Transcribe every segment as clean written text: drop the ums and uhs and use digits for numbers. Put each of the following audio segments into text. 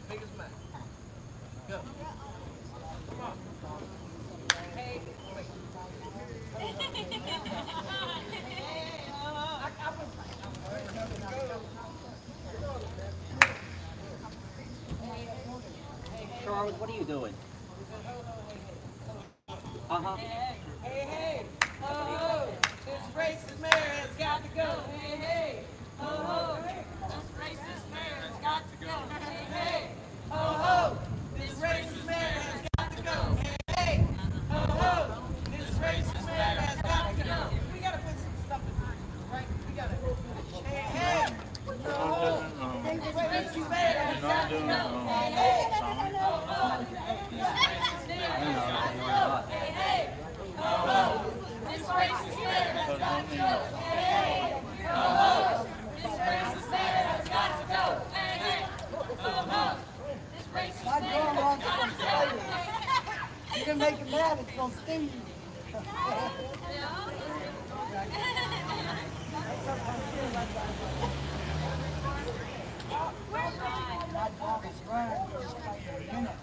Big as Mac. Go. Come on. Hey, wait. Charles, what are you doing? Uh-huh. Hey, hey. Ho, ho. This racist mayor has got to go. Hey, hey. Ho, ho. This racist mayor has got to go. Hey, hey. Ho, ho. This racist mayor has got to go. Hey, hey. Ho, ho. This racist mayor has got to go. We got to put some stuff in there, right? We got to. Hey, hey. Ho, ho. This racist mayor has got to go. Hey, hey. Ho, ho. This racist mayor has got to go. Hey, hey. Ho, ho. This racist mayor has got to go. Hey, hey. Ho, ho. This racist mayor has got to go. Hey, hey. Ho, ho. This racist mayor has got to go. You can make it mad, it's gonna sting you. My dog is running like a minute.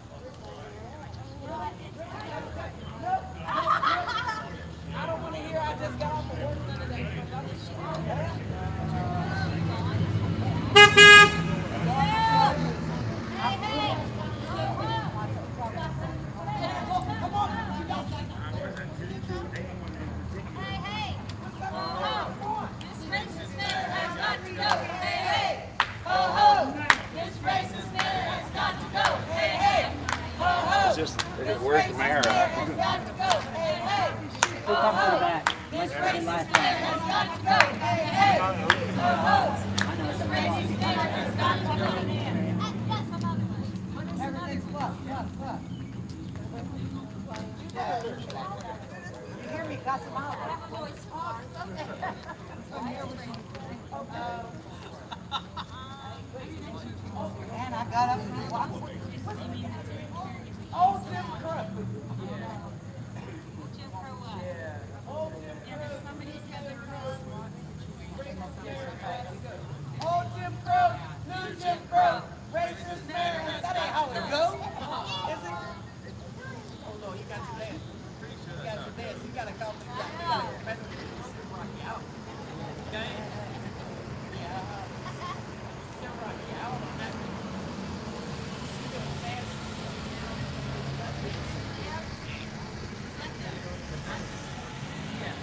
I don't want to hear I just got off of work none of that. Come on, you got Hey, hey. This racist mayor has got to go. Hey, hey. ho ho. This racist mayor has got to go. Hey, hey. Ho ho. It's just, where's the mayor at? Has got to go. Hey, hey. Who comes to the back? This racist mayor has got to go. Hey, hey. Ho ho. This racist mayor has got to go. Everything's fluff, fluff, fluff. You hear me cuss them out? Man, I got up and walked. Oh, Jim Crow. Jim Crow what? Oh, Jim Yeah, there's somebody said they're Oh, Jim Crow, new Jim Crow, racist mayor. That ain't how it goes, is it? Oh no, you got to dance. You got to dance. You got to come. You got to rock you out. Okay? Yeah. Still rock you out on that. You gonna dance? Yeah.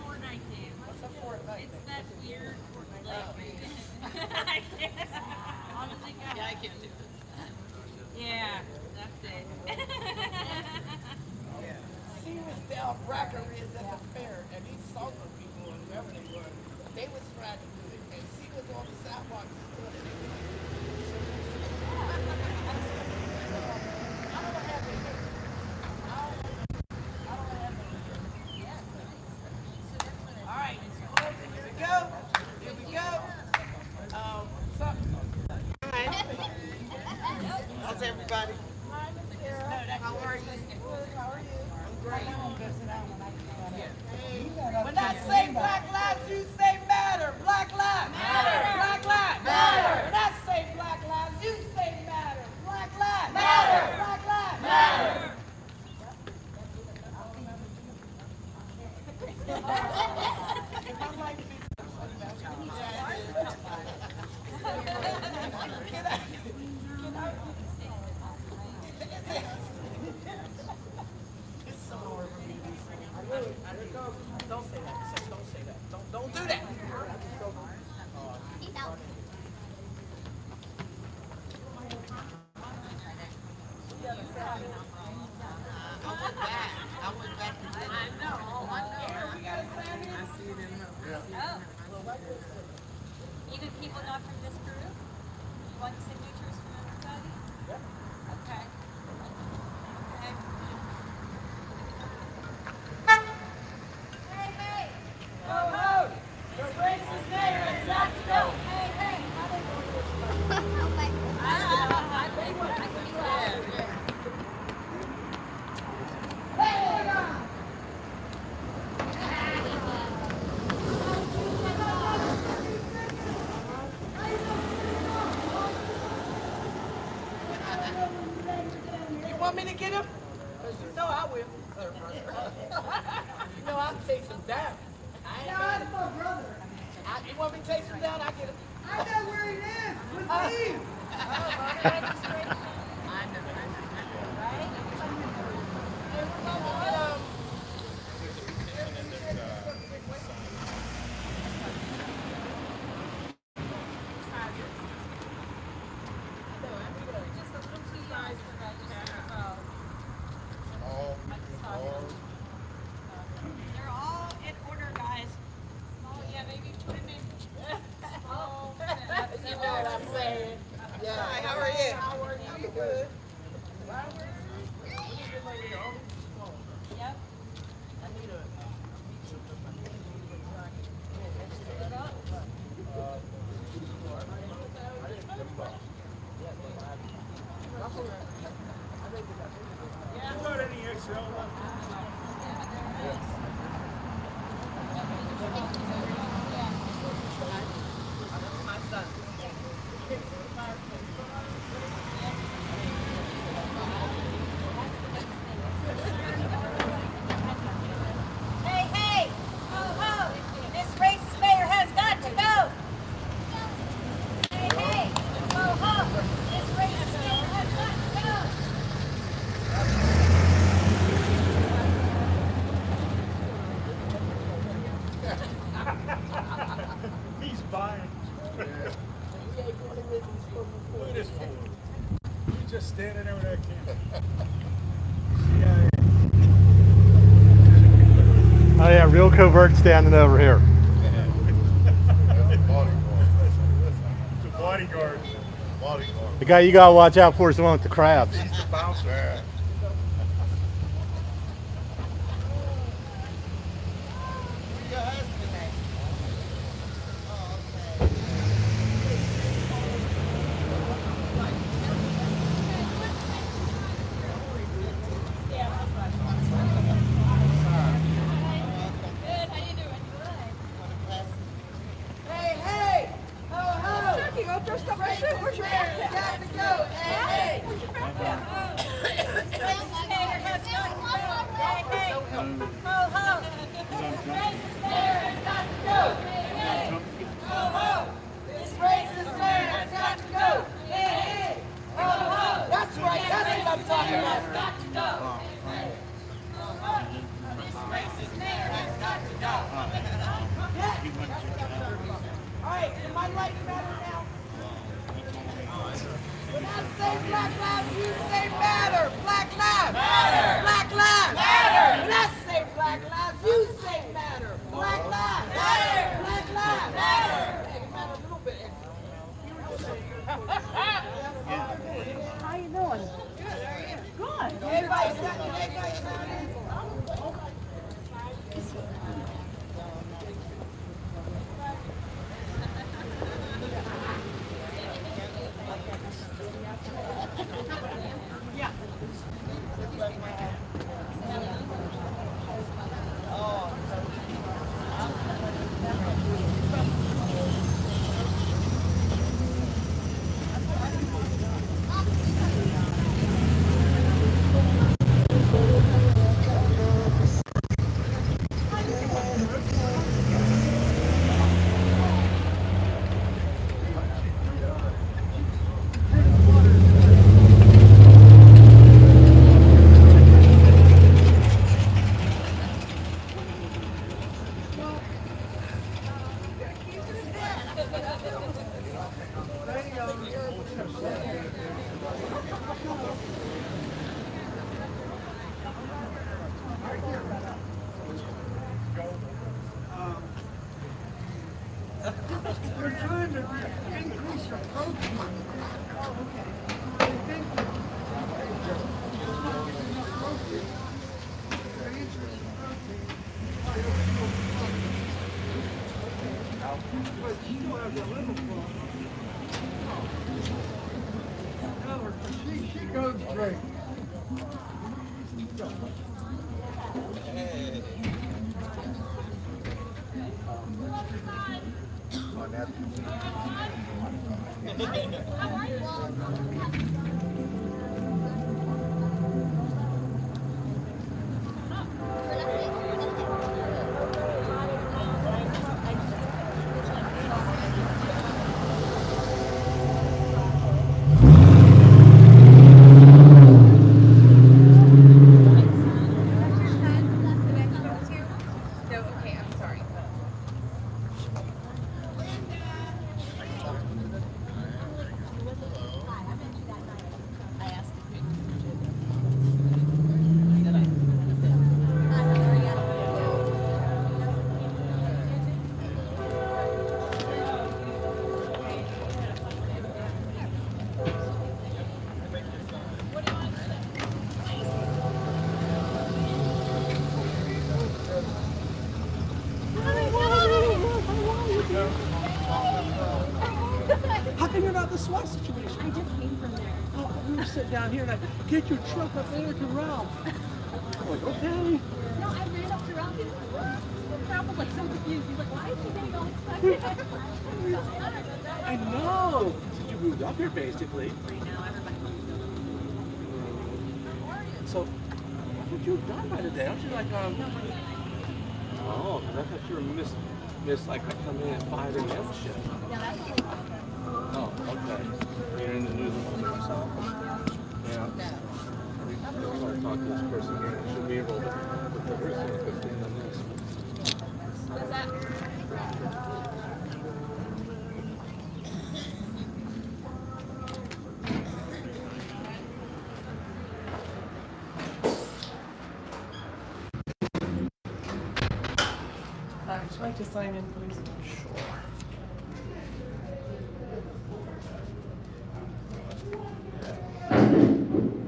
Fortnite dance. What's a Fortnite? It's that weird, I can't. Honestly, God. Yeah, I can't do this. Yeah, that's it. She was down Brackeridge at the fair, and these soccer people, or whoever they were, they was trying to do it, and she was on the sidewalk just doing it. I don't have it here. I don't have it here. All right, here we go. Here we go. How's everybody? Hi, Miss Sarah. How are you? Good. How are you? I'm great. When I say Black Lives, you say matter. Black Lives. Matter. Black Lives. Matter. When I say Black Lives, you say matter. Black Lives. Matter. Black Lives. Matter. Don't say that. Don't say that. Don't do that. He's out. I went back to dinner. I know. We got a sandwich. I see it in her. Oh. Even people not from this group? You want signatures from everybody? Yep. Okay. Hey, hey! Ho, ho! The racist mayor has got to go. Hey, hey! I think I can be glad. Hey, want me to get him? Because you know I will. You know I'll chase him down. No, that's my brother. You want me to chase him down? I'll get him. I know where he lives. With me. They're all in order, guys. Oh, yeah, maybe put them in. You know what I'm saying? Yeah. Hi, how are you? How are you? Good. Yep. Hey, hey! Ho, ho! This racist mayor has got to go! Hey, hey! Ho, ho! This racist mayor has got to go! He's buying. Look at this fool. He's just standing there with that camera. Oh yeah, real covert standing over here. The bodyguard. The guy you gotta watch out for is the one with the crabs. He's the bouncer. Good, how you doing? Hey, hey! Ho, ho! Turkey, go throw stuff right there. Where's your backpack? Got to go. Hey, hey! Where's your backpack? This racist mayor has got to go! Hey, hey! Ho, ho! This racist mayor has got to go! Hey, hey! Ho, ho! This racist mayor has got to go. Hey, hey! Ho, ho! That's right. That's what I'm talking about. Got to go! This racist mayor has got to go! All right, am I light matter now? When I say Black Lives, you say matter. Black Lives. Matter. Black Lives. Matter. When I say Black Lives, you say matter. Black Lives. Matter. Black Lives. Matter. Hey, matter a little bit extra. How you doing? Good. Everybody sounding. They're trying to increase your protein. Oh, okay. They think that protein. They're increasing protein. But you still have the liver problem. No, she goes great. On that. about the SWAT situation? I just came from there. Oh, we were sitting down here and I get your truck up there to Ralph. I'm like, okay. No, I ran up to Ralph. He's like, what? Ralph was like so confused. He's like, why is he getting all excited? I know. Since you moved up here, basically. I know, everybody. So, what would you have done by today? Aren't you like, oh, I thought you were miss like I come in at 5 a.m. shift. Yeah, that's Oh, okay. You're in the news or something. Yeah. I want to talk to this person again. I should be able to put the person thing on this. What's that? Would you like to sign in, please? Sure.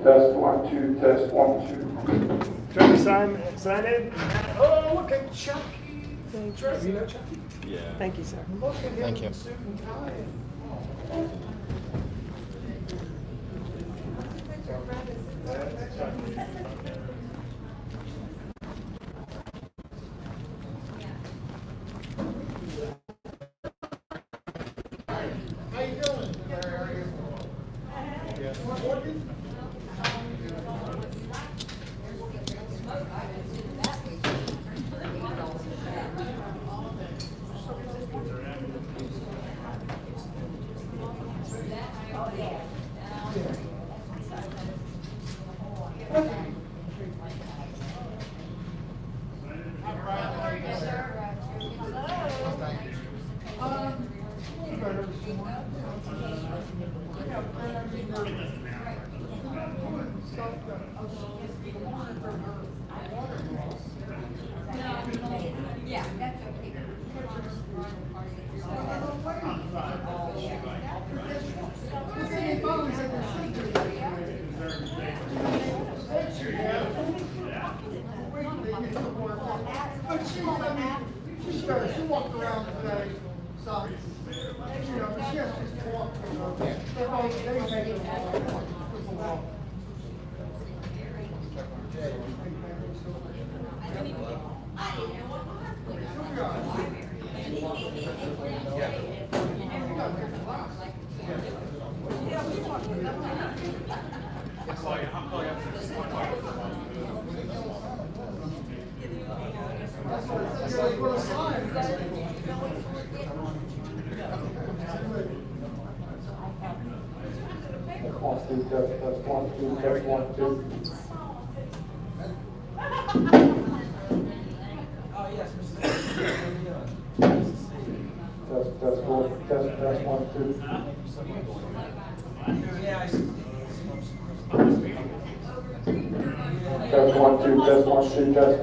Test 1, 2, test 1, 2. Trying to sign in? Oh, look at Chucky. Thank you. You know Chucky? Yeah. Thank you, sir. Look at him Thank in you. the suit and tie. How you doing? Yeah, that's okay. She walked around today, so, you know, she has to walk, they're both, they make it walk. Test 1, 2, test 1, 2. Oh, yes, Mr. Test 1, 2. Yeah, I Test 1, 2, test 1, 2, test.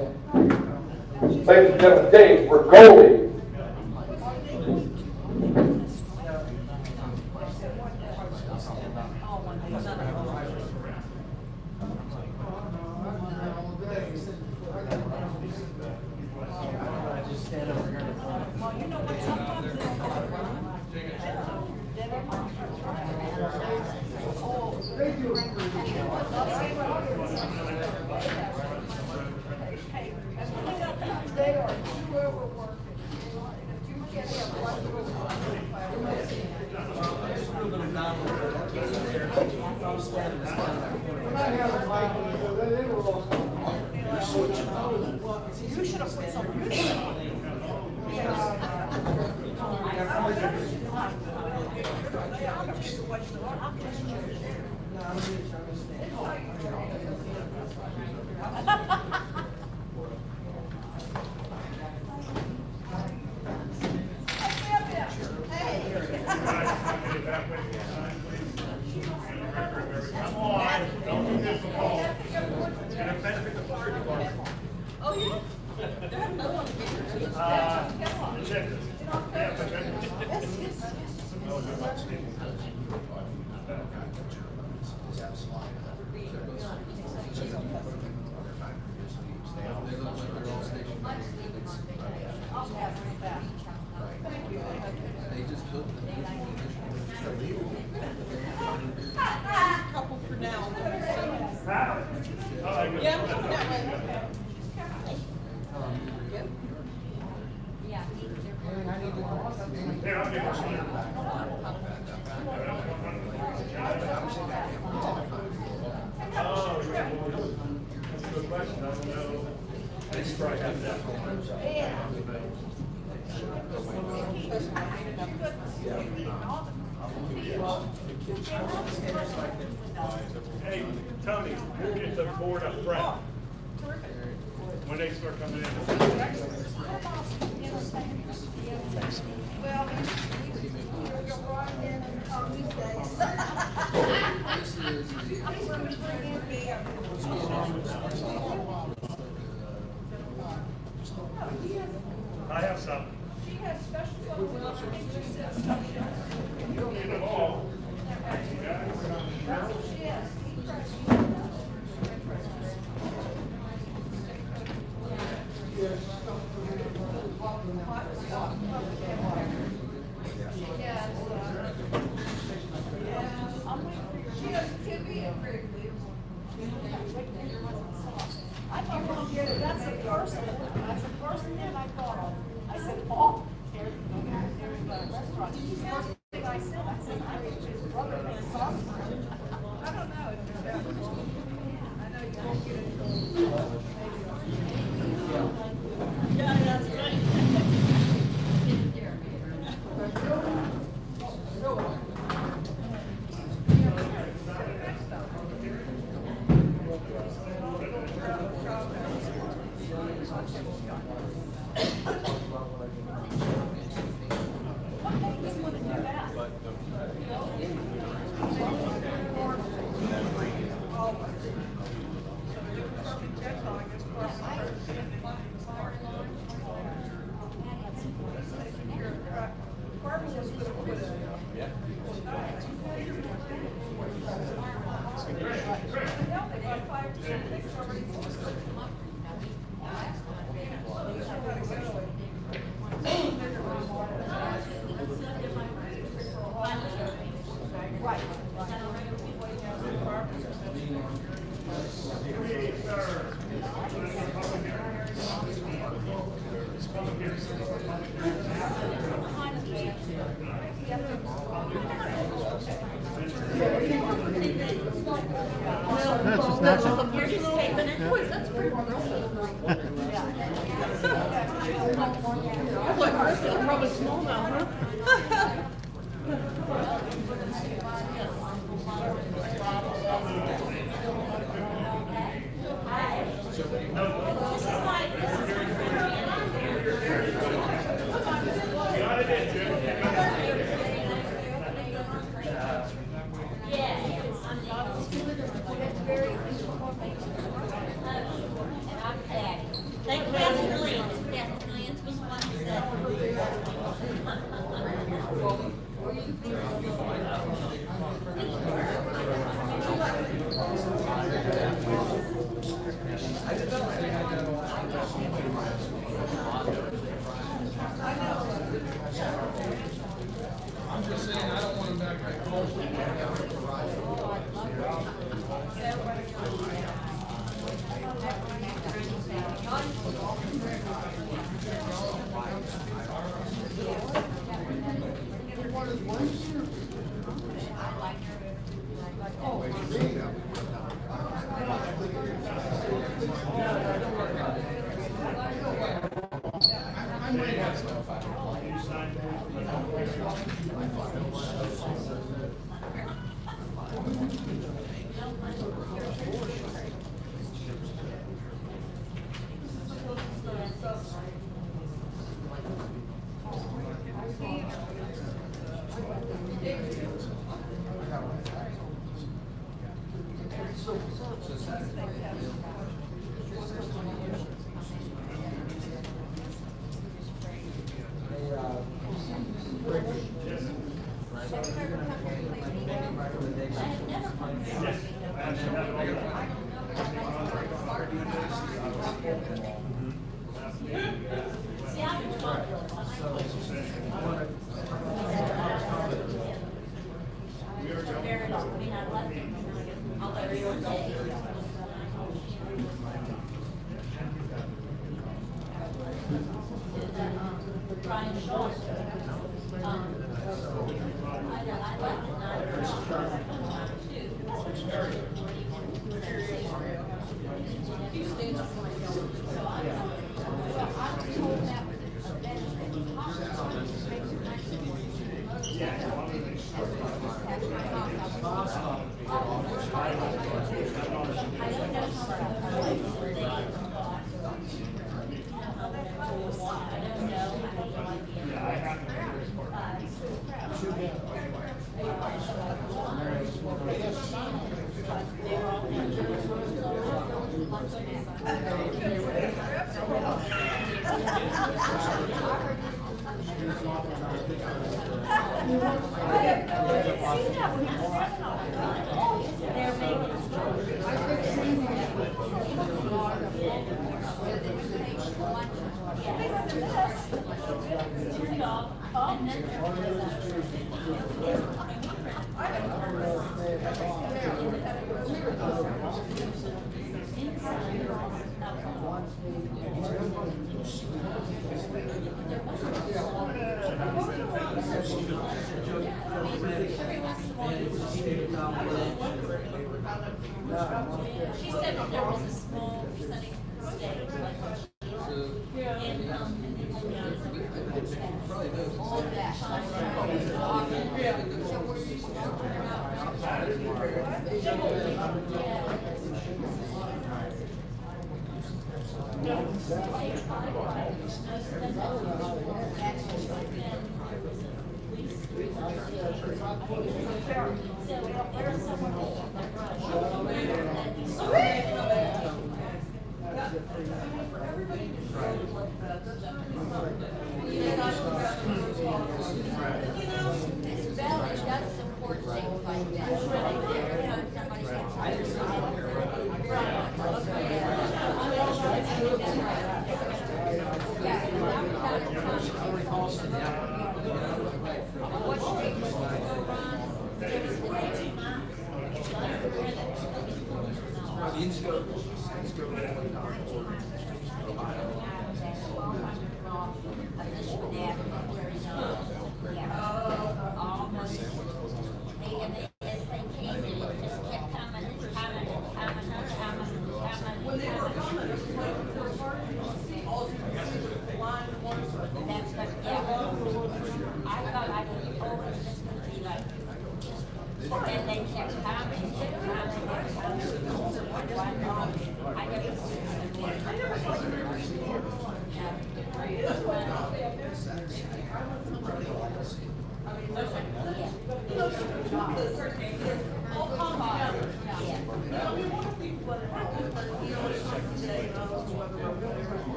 Ladies and gentlemen, Dave, we're goalie. You should have put some music on it. Hey, Tony, we'll get the board up front. When they start coming in. Well, you'll go right in on these days. He's going to bring in I have some. She has special pictures. You don't get them all. That's what she is. She has TV and very clear. I thought, well, that's a person. That's a person that I thought. I said, oh, there's a restaurant. She's the first thing I said. I said, I think his brother made a sauce for him. I don't know if it's that. I know you won't get it. Yeah, that's right. She said that there was a small percentage mistake, like in all of that. This village does support things like that. Every time somebody and they kept coming,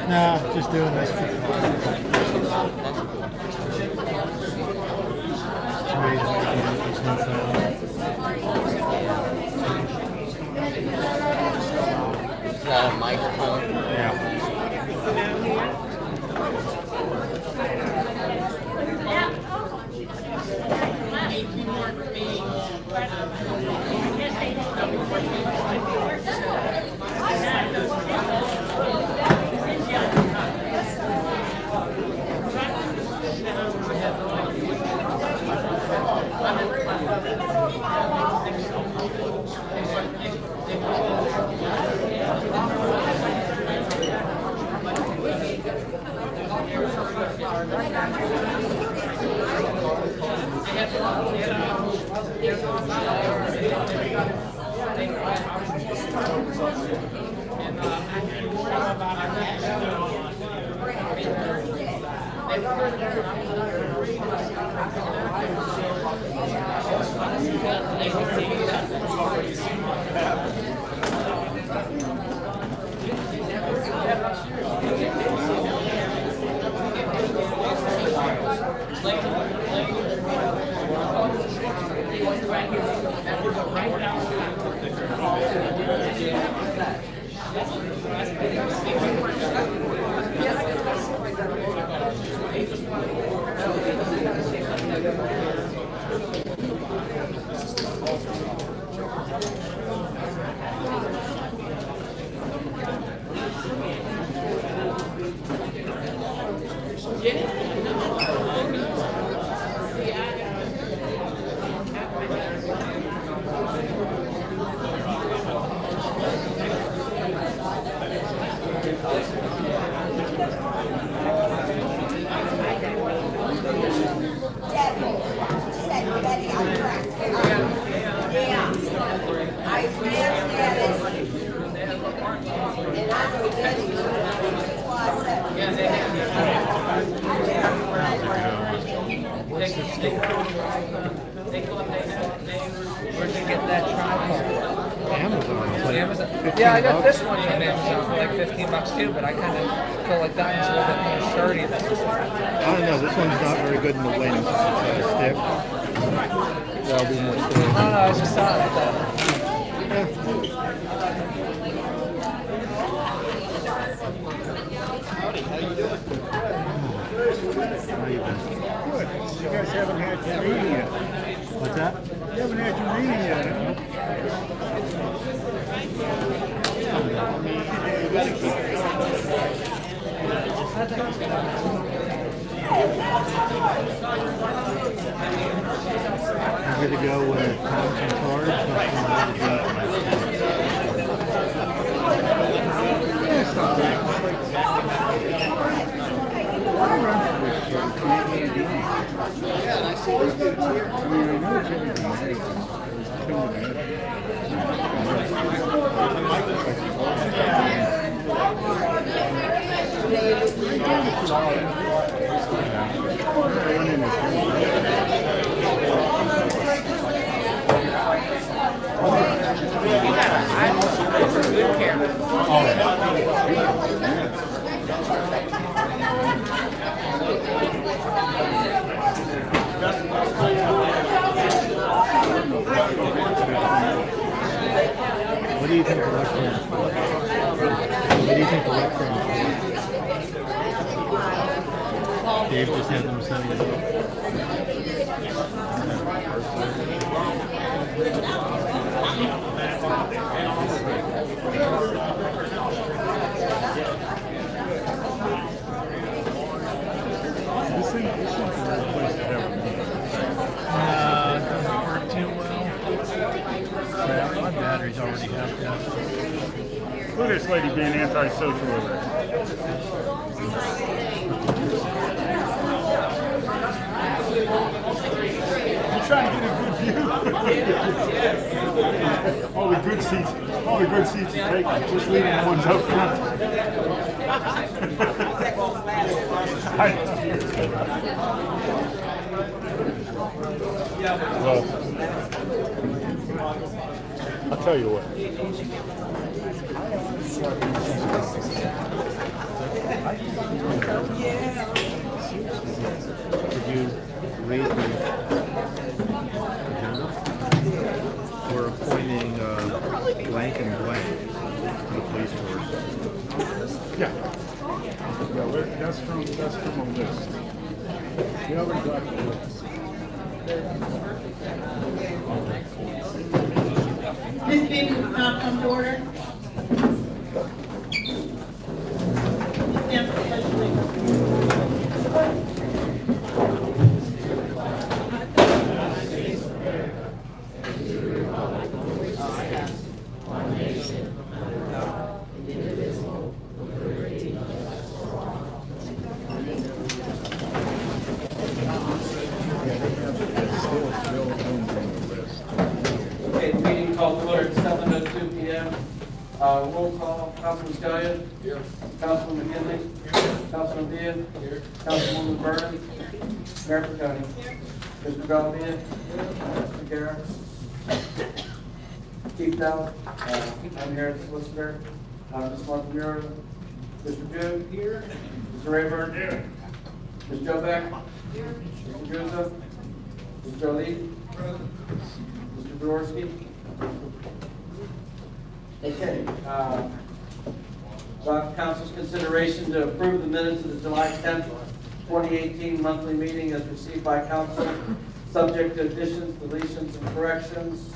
No, just doing this. Is that a microphone? Yeah. Where'd you get that tripod? Amazon. Yeah, I got this one from Amazon for like $15 too, but I kind of feel like that one's a little bit more sturdy than this one. I don't know. This one's not very good in the wind. It's a stick. That'll be more sturdy. No, I was just thought like that. How you been? Good. You guys haven't had your meeting yet. What's that? You haven't had your meeting yet, huh? I'm good to go with times and cards. That's not bad. you think the left turn? What do you think the left turn is? Dave just had them setting it up. This thing's a real place to have a meeting. It doesn't work too well. My batteries already have that. Look at this lady being antisocial with her. You're trying to get a good view. all the good seats are taken. Just leaving the ones up front. Well, I'll tell you what. Could you read the agenda? We're appointing blank and blank to the police force. Yeah. That's from a list. We already got the list. This meeting will now come to order. Stand for the pledge of allegiance. Okay, the meeting called to order at 7:02 p.m. Roll call, Councilman Scalia. Here. Councilman McKinley. Here. Councilman Villa. Here. Councilwoman Vernon. Mayor Piconi. Here. Mr. Galvin. Here. Mr. Guerra. Chief Dow. I'm here as solicitor. Ms. Montemuro. Mr. Good. Here. Mr. Rayburn. Here. Ms. Jobeck. Here. Mr. Guzzo. Mr. Ali. Mr. Jaworski. Okay. Council's consideration to approve the minutes of the July 10th, 2018 monthly meeting as received by council, subject to additions, deletions, and corrections.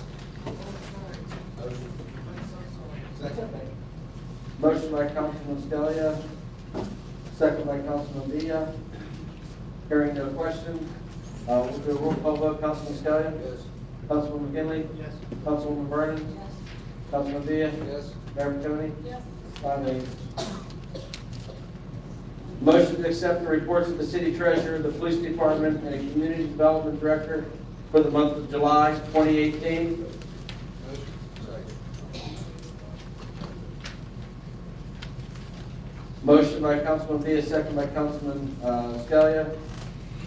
Motion by Councilman Scalia, second by Councilman Villa. Hearing no question, we'll do a roll call vote. Councilman Scalia? Yes. Councilwoman McKinley? Yes. Councilwoman Vernon? Yes. Councilman Villa? Yes. Mayor Piconi? Yes. 5 ayes. Motion to accept the reports of the city treasurer, the police department, and the community development director for the month of July 2018. Motion by Councilman Villa, second by Councilman Scalia.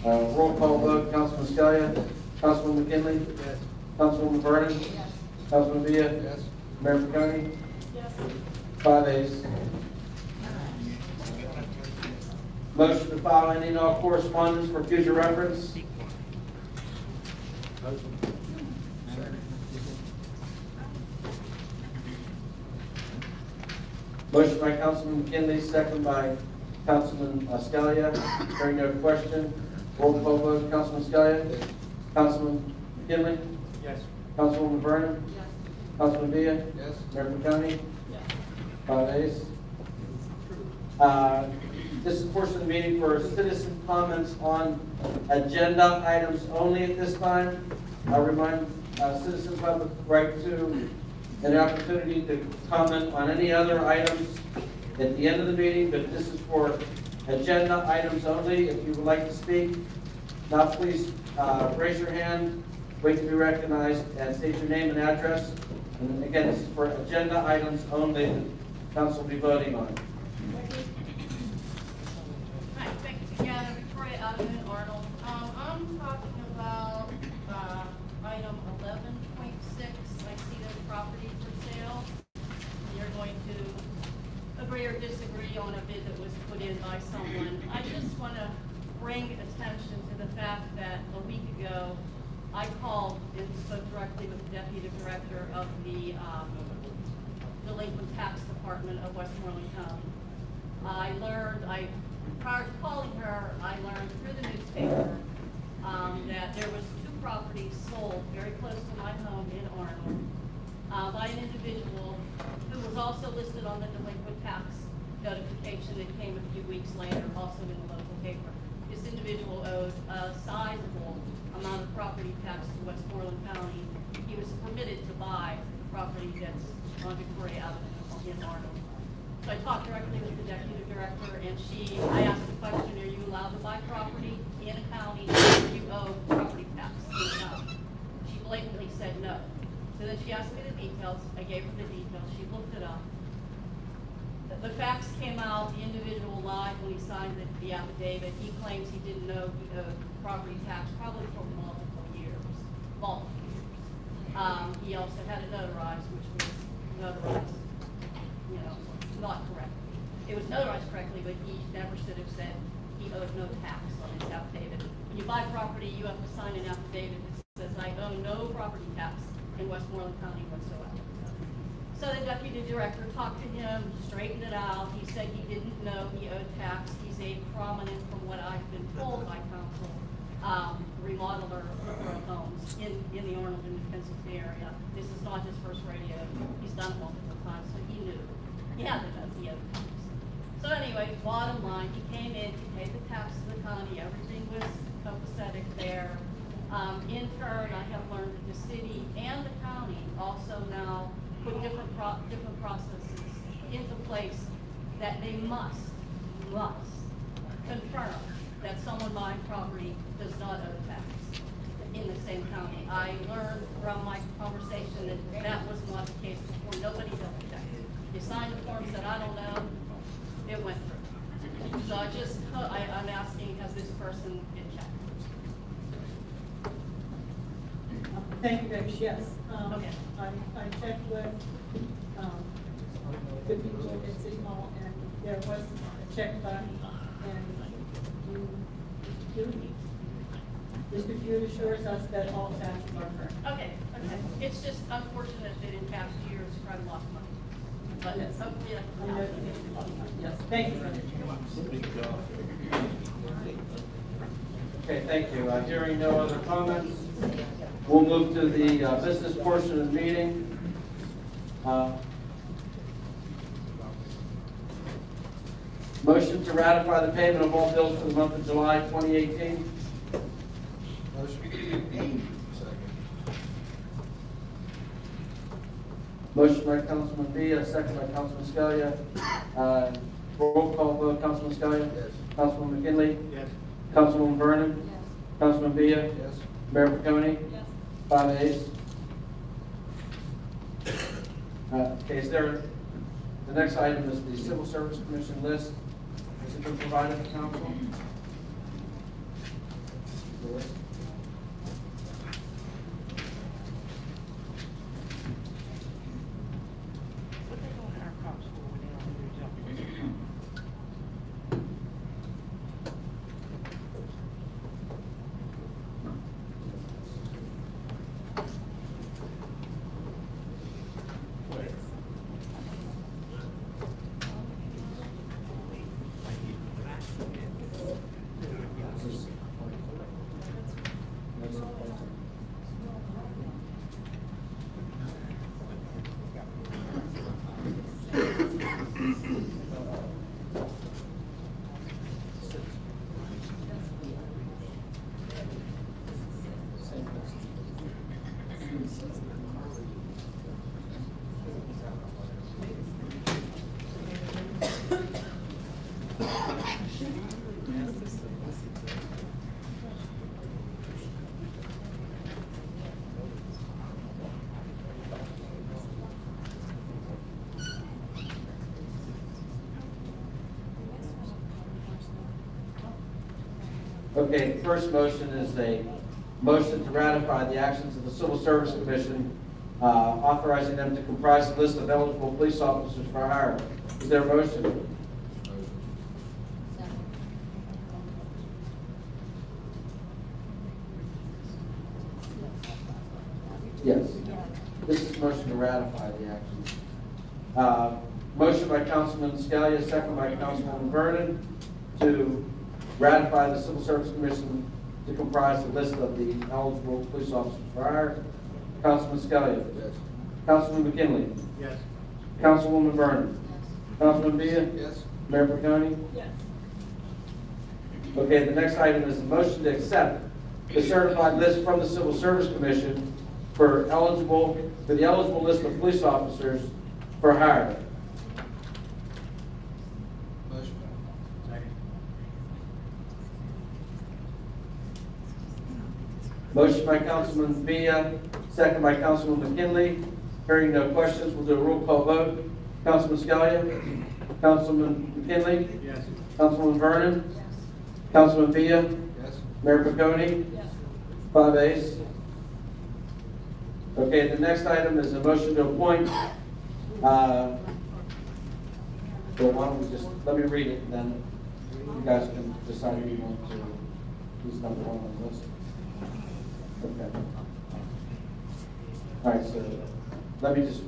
Roll call vote. Councilman Scalia? Councilwoman McKinley? Yes. Councilwoman Vernon? Yes. Councilman Villa? Yes. Mayor Piconi? Yes. 5 ayes. Motion to file any and all correspondence for future reference. Motion by Councilman McKinley, second by Councilman Scalia. Hearing no question. Roll call vote. Councilman Scalia? Yes. Councilman McKinley? Yes. Councilwoman Vernon? Yes. Councilman Villa? Yes. Mayor Piconi? Yes. 5 ayes. This is a portion of the meeting for citizen comments on agenda items only at this time. I remind citizens have the right to an opportunity to comment on any other items at the end of the meeting, but this is for agenda items only. If you would like to speak, now please raise your hand, wait to be recognized, and state your name and address. And again, this is for agenda items only that council will be voting on. Hi, thank you together, Victoria Alderman Arnold. I'm talking about item 11.6. I see the property for sale. You're going to agree or disagree on a bid that was put in by someone. I just want to bring attention to the fact that a week ago, I called and spoke directly with the deputy director of the prior to calling her, I learned through the newspaper that there was 2 properties sold very close to my home in Arnold by an individual who was also listed on the delinquent tax notification that came a few weeks later, also in the local paper. This individual owed a sizable amount of property tax to Westmoreland County. He was permitted to buy the property that's on Victoria Avenue in Arnold. So I talked directly with the deputy director, and I asked the question, are you allowed to buy property in a county where you owe property tax in the county? She blatantly said no. So then she asked me the details. I gave her the details. She looked it up. The facts came out. The individual lied when he signed the affidavit. He claims he didn't know he owed property tax probably for multiple years. He also had it notarized, which was notarized, not correctly. It was notarized correctly, but he never should have said he owed no tax on his affidavit. When you buy property, you have to sign an affidavit that says, I owe no property tax in Westmoreland County whatsoever. So the deputy director talked to him, straightened it out. He said he didn't know he owed tax. He's a prominent, from what I've been told by counsel, remodeler of homes in the Arnold and Pennsylvania area. This is not his first rodeo. He's done it multiple times, so he knew. He had to know he owed tax. So anyway, bottom line, he came in, he paid the tax to the county. Everything was copacetic there. In turn, I have learned that the city and the county also now put different processes into place that they must confirm that someone buying property does not owe tax in the same county. I learned from my conversation that that was not the case before. Nobody double checked. You signed the form, said, I don't know, it went through. So I'm asking, has this person been checked? Thank you, Debbie. Yes. Okay. I checked with the people at City Hall, and there was a check done, and Mr. Few assures us that all taxes are current. Okay. It's just unfortunate that in past years, crime lost money. But Yes. hopefully, Yes, thank you. Okay, thank you. Hearing no other comments, we'll move to the business portion of the meeting. Motion to ratify the payment of all bills for the month of July 2018. Motion by Councilman Villa, second by Councilman Scalia. Roll call vote, Councilman Scalia? Yes. Councilman McKinley? Yes. Councilwoman Vernon? Yes. Councilman Villa? Yes. Mayor Picconi? Yes. 5 ayes. Okay, the next item is the Civil Service Commission list. Has it been provided to council? The list? Okay, the first motion is a motion to ratify the actions of the Civil Service Commission, authorizing them to comprise a list of eligible police officers for hire. Is there a motion? Yes. This is a motion to ratify the actions. motion by Councilman Scalia, second by Councilwoman Vernon, to ratify the Civil Service Commission to comprise the list of the eligible police officers for hire. Councilman Scalia. Yes. Councilman McKinley. Yes. Councilwoman Vernon. Councilman Villa. Yes. Mayor Piconi. Yes. Okay, the next item is a motion to accept the certified list from the Civil Service Commission for the eligible list of police officers for hire. Motion. Motion by Councilman Villa, second by Councilman McKinley. Hearing no questions, we'll do a roll call vote. Councilman Scalia? Councilman McKinley? Yes. Councilman Vernon? Councilman Villa? Yes. Mayor Piconi? Yes. 5 ayes. Okay, the next item is a motion to appoint, well, why don't we just, let me read it, and then you guys can decide who you want to, who's number one on the list. Okay. All right, so let me just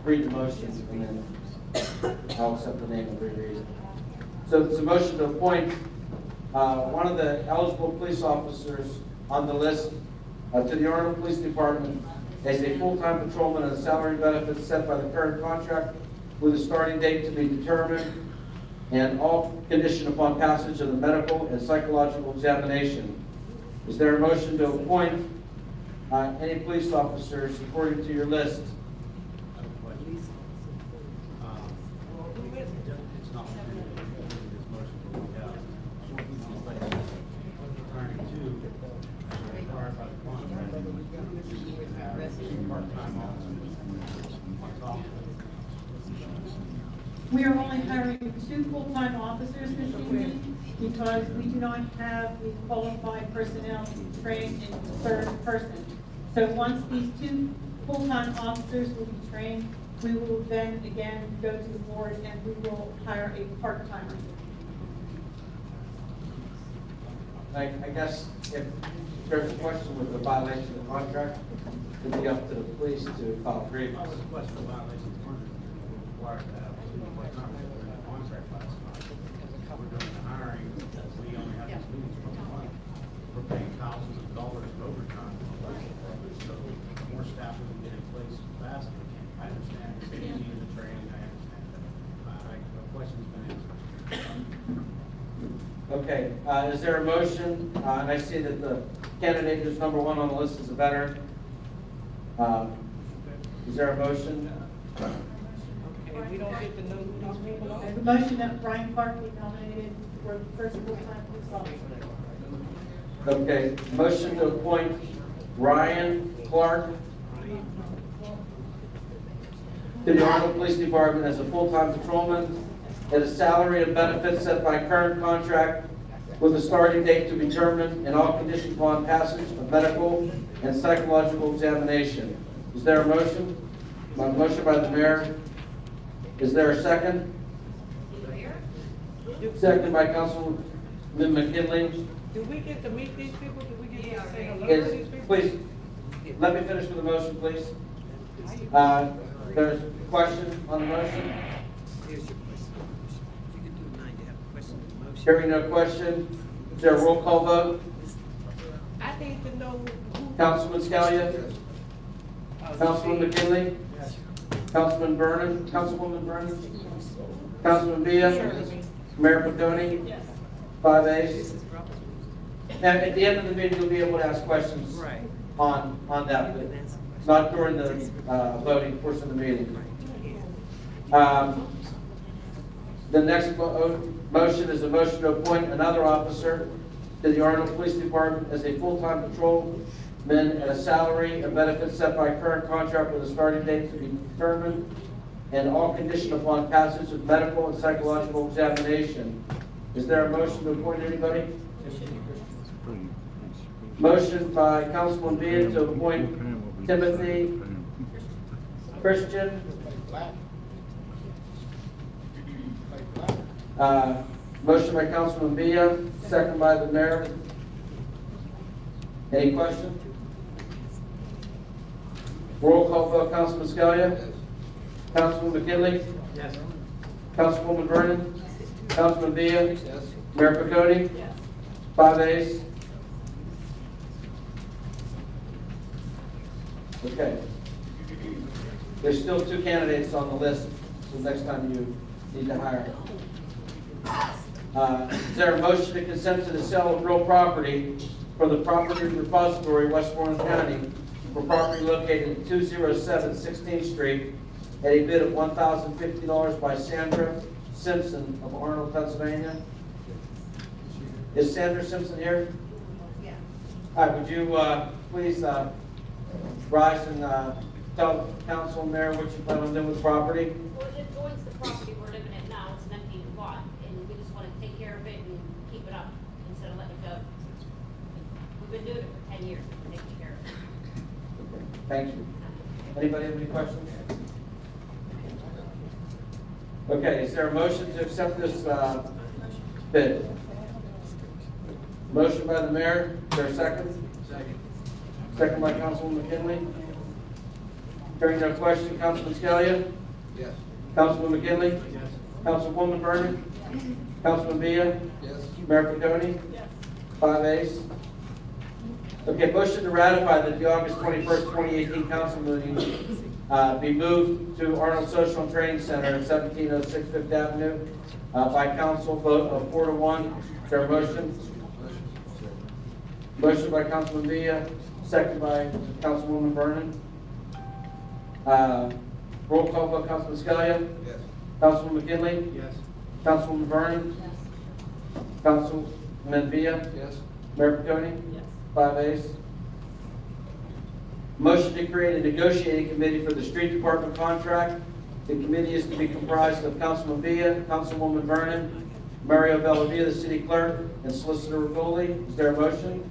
read the motion, and then I'll accept the name and reread it. So it's a motion to appoint one of the eligible police officers on the list to the Arnold Police Department as a full-time patrolman at a salary benefit set by the current contract with a starting date to be determined and all conditioned upon passage of the medical and psychological examination. Is there a motion to appoint any police officers according to your list? It's not this motion, but we have returning to required by the contract. You can have two part-time officers on top of it. We are only hiring 2 full-time officers this evening because we do not have the qualified personnel to train a third person. So once these 2 full-time officers will be trained, we will then again go to the board and we will hire a part-timer. I guess if there's a question with the violation of the contract, it'd be up to the police to file grievance. The question of violation of contract is required to have two part-timers in that contract last night. We're doing the hiring, we only have this meeting for a month. We're paying thousands of dollars in overtime. So the more staff we can get in place faster. I understand the safety and the training, I understand that. The question's been answered. Okay, is there a motion? And I see that the candidate who's number 1 on the list is a veteran. Is there a motion? Okay, we don't get to know who these people I are. have a motion that Brian Clark be nominated for the first full-time police officer. Okay, motion to appoint Ryan Clark to the Arnold Police Department as a full-time patrolman at a salary and benefits set by current contract with a starting date to be determined and all conditioned upon passage of medical and psychological examination. Is there a motion? A motion by the mayor. Is there a second? Second by Councilman McKinley. Do we get to meet these people? Do we get to say hello to these people? Please, let me finish with the motion, please. There's a question on the motion? Here's your question. You can do mine. You have a question on the motion. Hearing no question, is there a roll call vote? I need to know who. Councilman Scalia? Councilman McKinley? Councilman Vernon? Councilwoman Vernon? Councilman Villa? Mayor Piconi? Yes. 5 ayes. And at the end of the meeting, you'll be able to ask questions Right. on that, but not during the voting portion of the meeting. The next motion is a motion to appoint another officer to the Arnold Police Department as a full-time patrolman at a salary and benefits set by current contract with a starting date to be determined and all conditioned upon passage of medical and psychological examination. Is there a motion to appoint anybody? Motion by Councilman Bean to appoint Timothy Christian. Motion by Councilman Villa, second by the mayor. Any question? Roll call vote, Councilman Scalia? Councilman McKinley? Yes. Councilwoman Vernon? Councilman Villa? Mayor Piconi? 5 ayes. Okay. There's still 2 candidates on the list, so next time you need to hire. Is there a motion to consent to the sale of real property from the Property Repository, Westmoreland County, for property located at 207 16th Street at a bid of $1,050 by Sandra Simpson of Arnold, Pennsylvania? Is Sandra Simpson here? Yeah. All right, would you please rise and tell council and mayor what you plan on doing with the property? Well, it joins the property we're living in now, it's an empty lot, and we just want to take care of it and keep it up instead of letting it go. We've been doing it for 10 years, taking care of it. Thank you. Anybody have any questions? Okay, is there a motion to accept this bid? Motion by the mayor, is there a second? Second by Councilwoman McKinley. Hearing no question, Councilman Scalia? Yes. Councilman McKinley? Yes. Councilwoman Vernon? Councilman Villa? Yes. Mayor Piconi? 5 ayes. Okay, motion to ratify that the August 21st, 2018 council meeting be moved to Arnold Social and Training Center at 1706 Fifth Avenue by council vote of 4-1. Is there a motion? Motion by Councilman Villa, second by Councilwoman Vernon. Roll call vote, Councilman Scalia? Yes. Councilman McKinley? Yes. Councilwoman Vernon? Councilman Villa? Yes. Mayor Piconi? 5 ayes. Motion to create a negotiating committee for the street department contract. The committee is to be comprised of Councilman Villa, Councilwoman Vernon, Mario Bellavia, the city clerk, and Solicitor Ricoli. Is there a motion?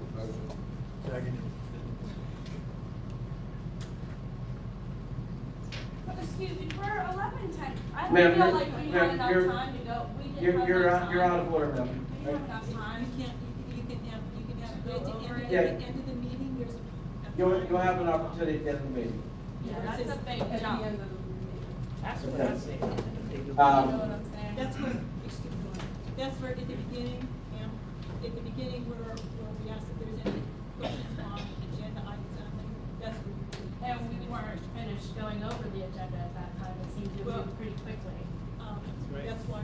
Second. Excuse me, we're 11:10. I Ma'am, don't feel you're- like we ma'am, had enough you're- time to go. We didn't You're, have you're enough out, you're time. out of order, ma'am. We didn't have enough time. You can have, at the end, Yeah. at the end of the meeting, there's. You'll have an opportunity at the end of the meeting. Yeah, that's a big At the jump. end of the meeting. That's what what I'm I'm saying. Um, You know what I'm saying? That's where, excuse me, that's where at the beginning, at the beginning where we asked if there's any questions on agenda items, I think that's where. And we weren't finished going over the agenda at that time. It seemed to Well- move pretty quickly. That's why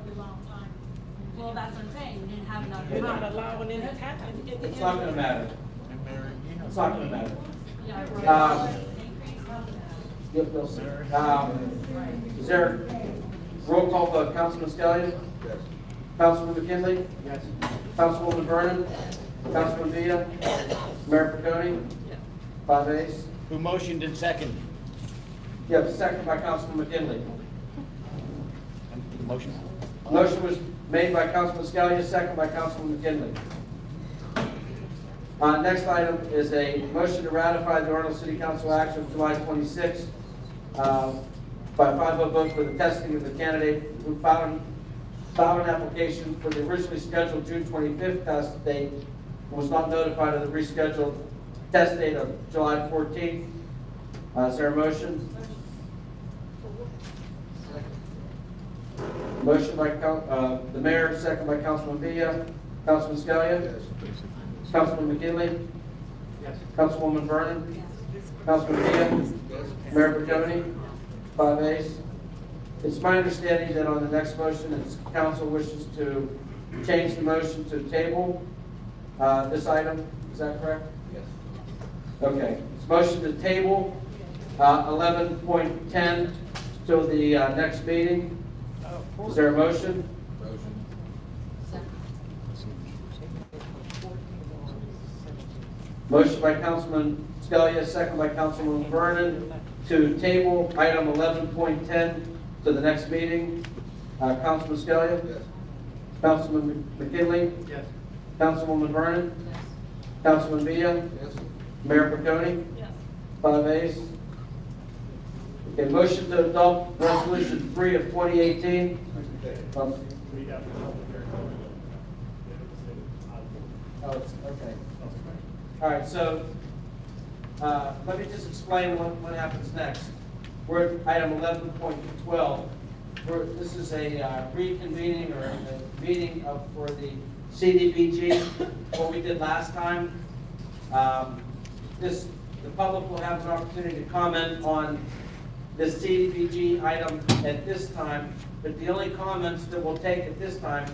we allow time. Well, that's what I'm saying. We didn't have enough time. You're not allowing any time. It's not gonna matter. It's not gonna matter. Yeah, we're- Yep, we'll see. Is there roll call vote? Councilman Scalia? Yes. Councilman McKinley? Yes. Councilwoman Vernon? Councilman Villa? Mayor Piconi? 5 ayes. Who motioned and second? Yep, second by Councilman McKinley. Motion. Motion was made by Councilman Scalia, second by Councilman McKinley. Next item is a motion to ratify the Arnold City Council action of July 26th by 5-0 vote for the testing of the candidate who filed an application for the originally scheduled June 25th test date and was not notified of the rescheduled test date of July 14th. Is there a motion? Motion by the mayor, second by Councilman Villa. Councilman Scalia? Yes. Councilman McKinley? Yes. Councilwoman Vernon? Councilman Villa? Yes. Mayor Piconi? 5 ayes. It's my understanding that on the next motion, it's council wishes to change the motion to table this item. Is that correct? Yes. Okay. It's motion to table 11.10 till the next meeting. Is there a motion? Motion. Motion by Councilman Scalia, second by Councilman Vernon, to table item 11.10 to the next meeting. Councilman Scalia? Yes. Councilman McKinley? Yes. Councilwoman Vernon? Councilman Villa? Yes. Mayor Piconi? Yes. 5 ayes. Okay, motion to adopt resolution 3 of 2018. Oh, okay. All right, so let me just explain what happens next. We're at item 11.12. this is a reconvening or a meeting for the CDBG. What we did last time, the public will have an opportunity to comment on the CDBG item at this time, but the only comments that we'll take at this time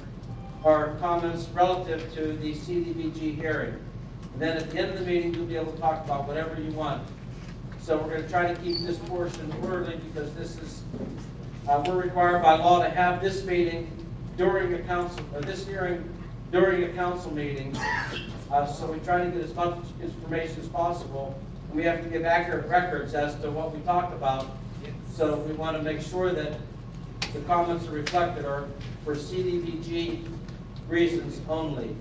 are comments relative to the CDBG hearing. And then at the end of the meeting, you'll be able to talk about whatever you want. So we're going to try to keep this portion orderly because this is, we're required by law to have this meeting during a council, or this hearing during a council meeting. So we try to get as much information as possible. And we have to give accurate records as to what we talked about. So we want to make sure that the comments are reflected are for CDBG reasons only.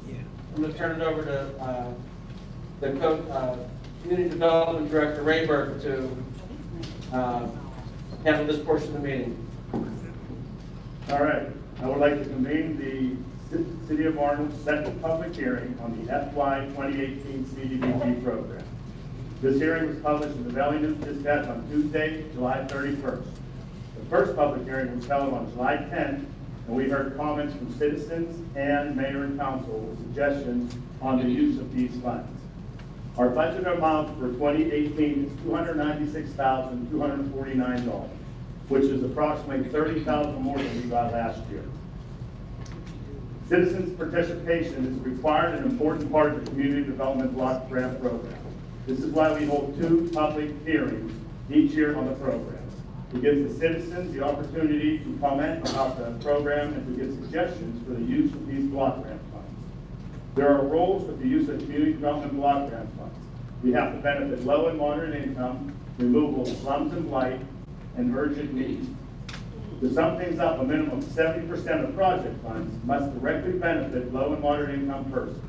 I'm going to turn it over to the Community Development Director, Rayberg, to handle this portion of the meeting. All right. I would like to convene the City of Arnold's second public hearing on the FY 2018 CDBG program. This hearing was published in the Valley News Dispatch on Tuesday, July 31st. The first public hearing was held on July 10th, and we heard comments from citizens and mayor and council with suggestions on the use of these funds. Our budget amount for 2018 is $296,249, which is approximately $30,000 more than we got last year. Citizens' participation is a required and important part of the Community Development Block Grant Program. This is why we hold 2 public hearings each year on the program. It gives the citizens the opportunity to comment about the program and to give suggestions for the use of these block grant funds. There are roles with the use of Community Development Block Grant funds. We have to benefit low and moderate income, removal of slums and blight, and urgent needs. To sum things up, a minimum of 70% of project funds must directly benefit low and moderate income persons.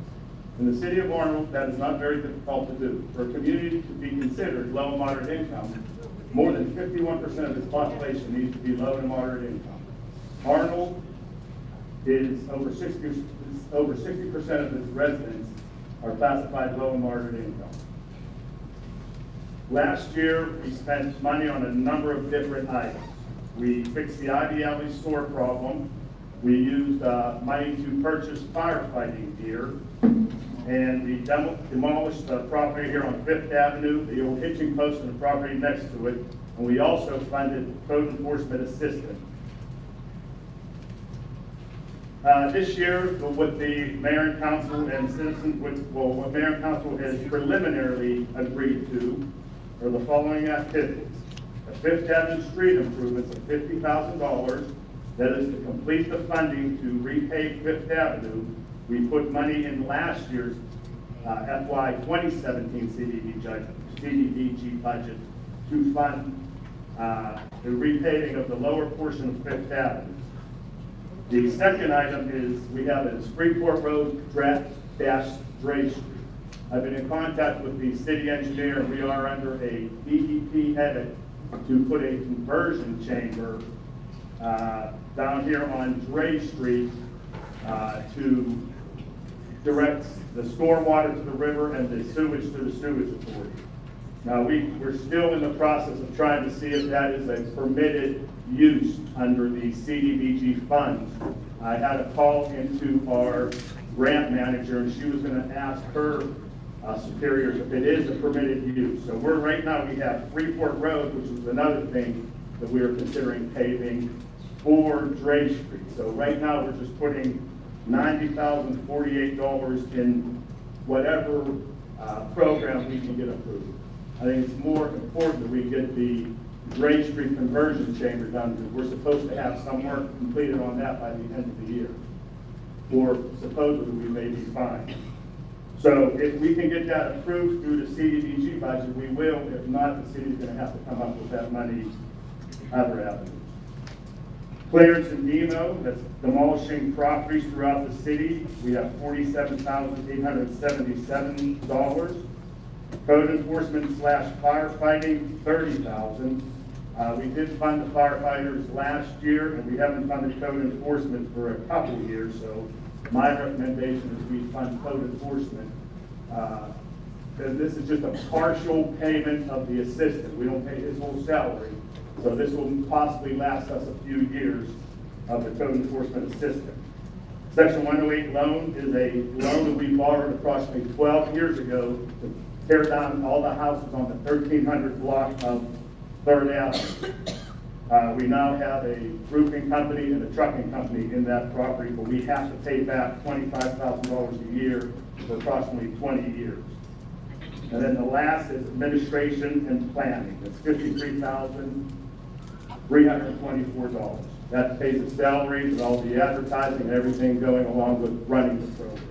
In the City of Arnold, that is not very difficult to do. For a community to be considered low and moderate income, more than 51% of its population needs to be low and moderate income. Arnold is over 60% of its residents are classified low and moderate income. Last year, we spent money on a number of different items. We fixed the Ivy Alley store problem. We used money to purchase firefighting gear. And we demolished the property here on 5th Avenue, the old hitching post and the property next to it. And we also funded code enforcement assistant. This year, what the mayor and council and citizens, what mayor and council has preliminarily agreed to are the following activities. The 5th Avenue street improvements of $50,000. That is to complete the funding to repave 5th Avenue. We put money in last year's FY 2017 CDBG budget to fund the repaving of the lower portion of 5th Avenue. The second item is we have a Freeport Road Dray Street. I've been in contact with the city engineer, and we are under a DEP edit to put a conversion chamber down here on Dray Street to direct the stormwater to the river and the sewage to the sewage authority. Now we're still in the process of trying to see if that is a permitted use under the CDBG funds. I had a call into our grant manager, and she was going to ask her superiors if it is a permitted use. So right now we have Freeport Road, which is another thing that we are considering paving, for Dray Street. So right now we're just putting $90,048 in whatever program we can get approved. I think it's more important that we get the Dray Street conversion chamber done, because we're supposed to have some work completed on that by the end of the year. Or supposedly we may be fine. So if we can get that approved through the CDBG budget, we will. If not, the city's going to have to come up with that money other avenues. Clearance and demo, that's demolishing properties throughout the city. We have $47,877. Code enforcement / firefighting, $30,000. We did fund the firefighters last year, and we haven't funded code enforcement for a couple of years, so my recommendation is we fund code enforcement. Because this is just a partial payment of the assistant. We don't pay his whole salary. So this will possibly last us a few years of the code enforcement assistant. Section 108 loan is a loan that we borrowed approximately 12 years ago to tear down all the houses on the 1300 block of 3rd Avenue. We now have a roofing company and a trucking company in that property, but we have to pay back $25,000 a year for approximately 20 years. And then the last is administration and planning. It's $53,324. That pays the salaries and all the advertising and everything going along with running the program.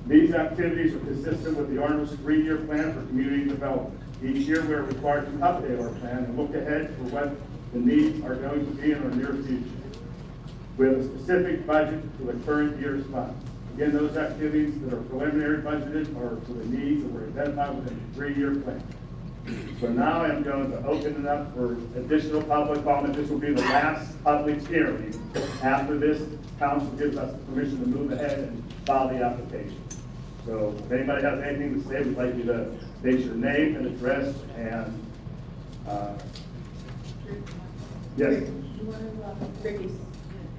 These activities are consistent with the Arnold's 3-year plan for community development. Each year, we are required to update our plan and look ahead for what the needs are going to be in our near future. We have a specific budget for the current year's funds. Again, those activities that are preliminary budgeted are for the needs that were identified within the 3-year plan. So now I'm going to open it up for additional public comment. This will be the last public hearing. After this, council gives us permission to move ahead and file the application. So if anybody has anything to say, we'd like you to state your name and address and, yes. You want to,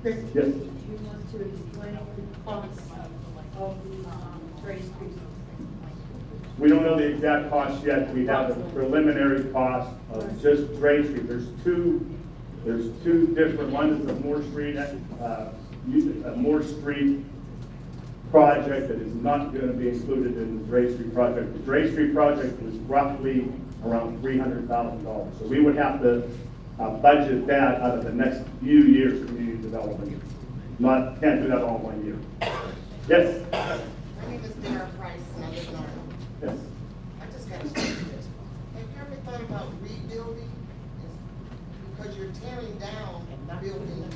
Chris, Yes. you want to explain the costs of the Gray Street? We don't know the exact cost yet. We have a preliminary cost of just Gray Street. There's two different, one is a Moore Street project that is not going to be included in the Gray Street project. The Gray Street project is roughly around $300,000. So we would have to budget that out of the next few years of community development. Can't do that all in 1 year. Yes? My name is Dara Price, and I live in Arnold. Yes. I just got to say this. Have you ever thought about rebuilding? Because you're tearing down buildings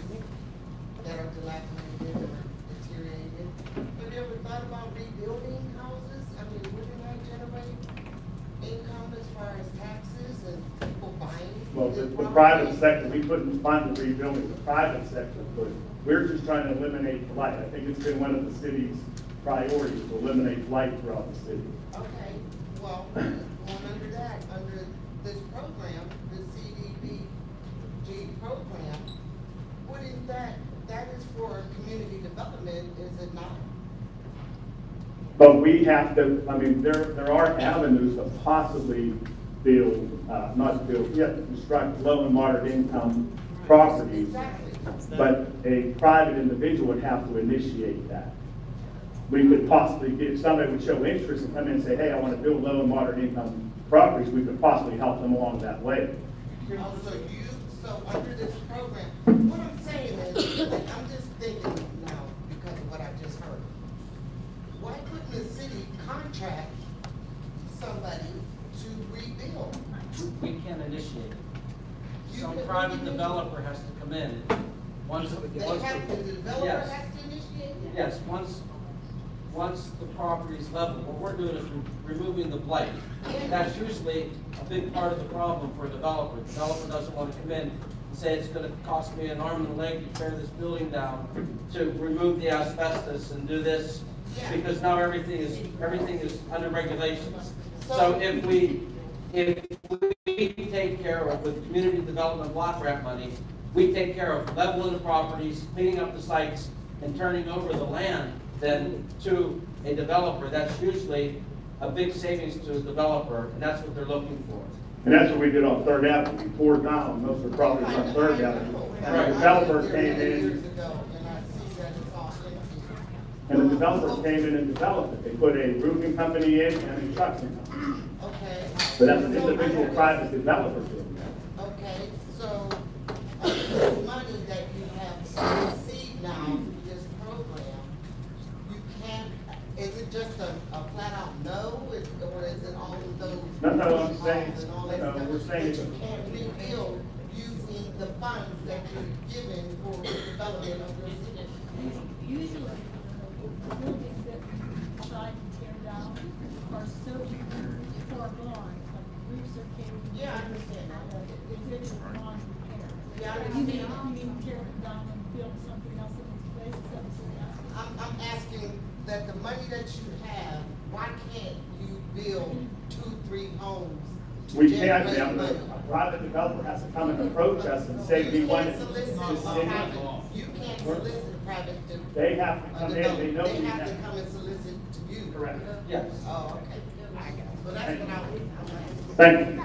that are dilapidated or deteriorated. Have you ever thought about rebuilding houses? I mean, wouldn't that generate income as far as taxes and people buying? Well, the private sector, we couldn't fund the rebuilding, the private sector could. We're just trying to eliminate blight. I think it's been one of the city's priorities to eliminate blight throughout the city. Okay, well, under that, under this program, the CDBG program, wouldn't that is for community development, is it not? But we have to, I mean, there are avenues to possibly construct low and moderate income properties. Exactly. But a private individual would have to initiate that. We could possibly, if somebody would show interest and come in and say, hey, I want to build low and moderate income properties, we could possibly help them along that way. So under this program, what I'm saying is, like, I'm just thinking now because of what I just heard. Why couldn't the city contract somebody to rebuild? We can initiate it. You Some can private initiate it? developer has to come in. The developer Yes. has to initiate it? Yes, once the property is level, what we're doing is removing the blight. That's usually a big part of the problem for a developer. The developer doesn't want to come in and say it's going to cost me an arm and a leg to tear this building down, to remove the asbestos and do this, because now everything is under regulations. So if we take care of, with community development block grant money, we take care of leveling the properties, cleaning up the sites, and turning over the land then to a developer. That's usually a big savings to a developer, and that's what they're looking for. And that's what we did on 3rd Avenue. We tore down most of the properties on 3rd Avenue. And the developer came in, and the developer came in and developed it. They put a roofing company in and a trucking company. Okay. But that's an individual private developer doing that. Okay, so, this money that you have received now through this program, you can't, is it just a flat out no, or is it all of those? No, I'm saying, and all that no, stuff we're saying that you can't rebuild using the funds that you're given for development of your city? Usually, the buildings that we decide to tear down are so far gone, like roofs are caving. Yeah, I understand that. It's in non-repair. Yeah, I You mean understand. tear it down and build something else in its place? Is that what you're asking? I'm asking that the money that you have, why can't you build 2, 3 homes to We can't, generate money? private developer has to come and approach us and say, we want it to city. You can't solicit a private. They have to come in, they know. They have to come and solicit to you. Correct. Yes. Oh, okay. So that's what I was. Thank you.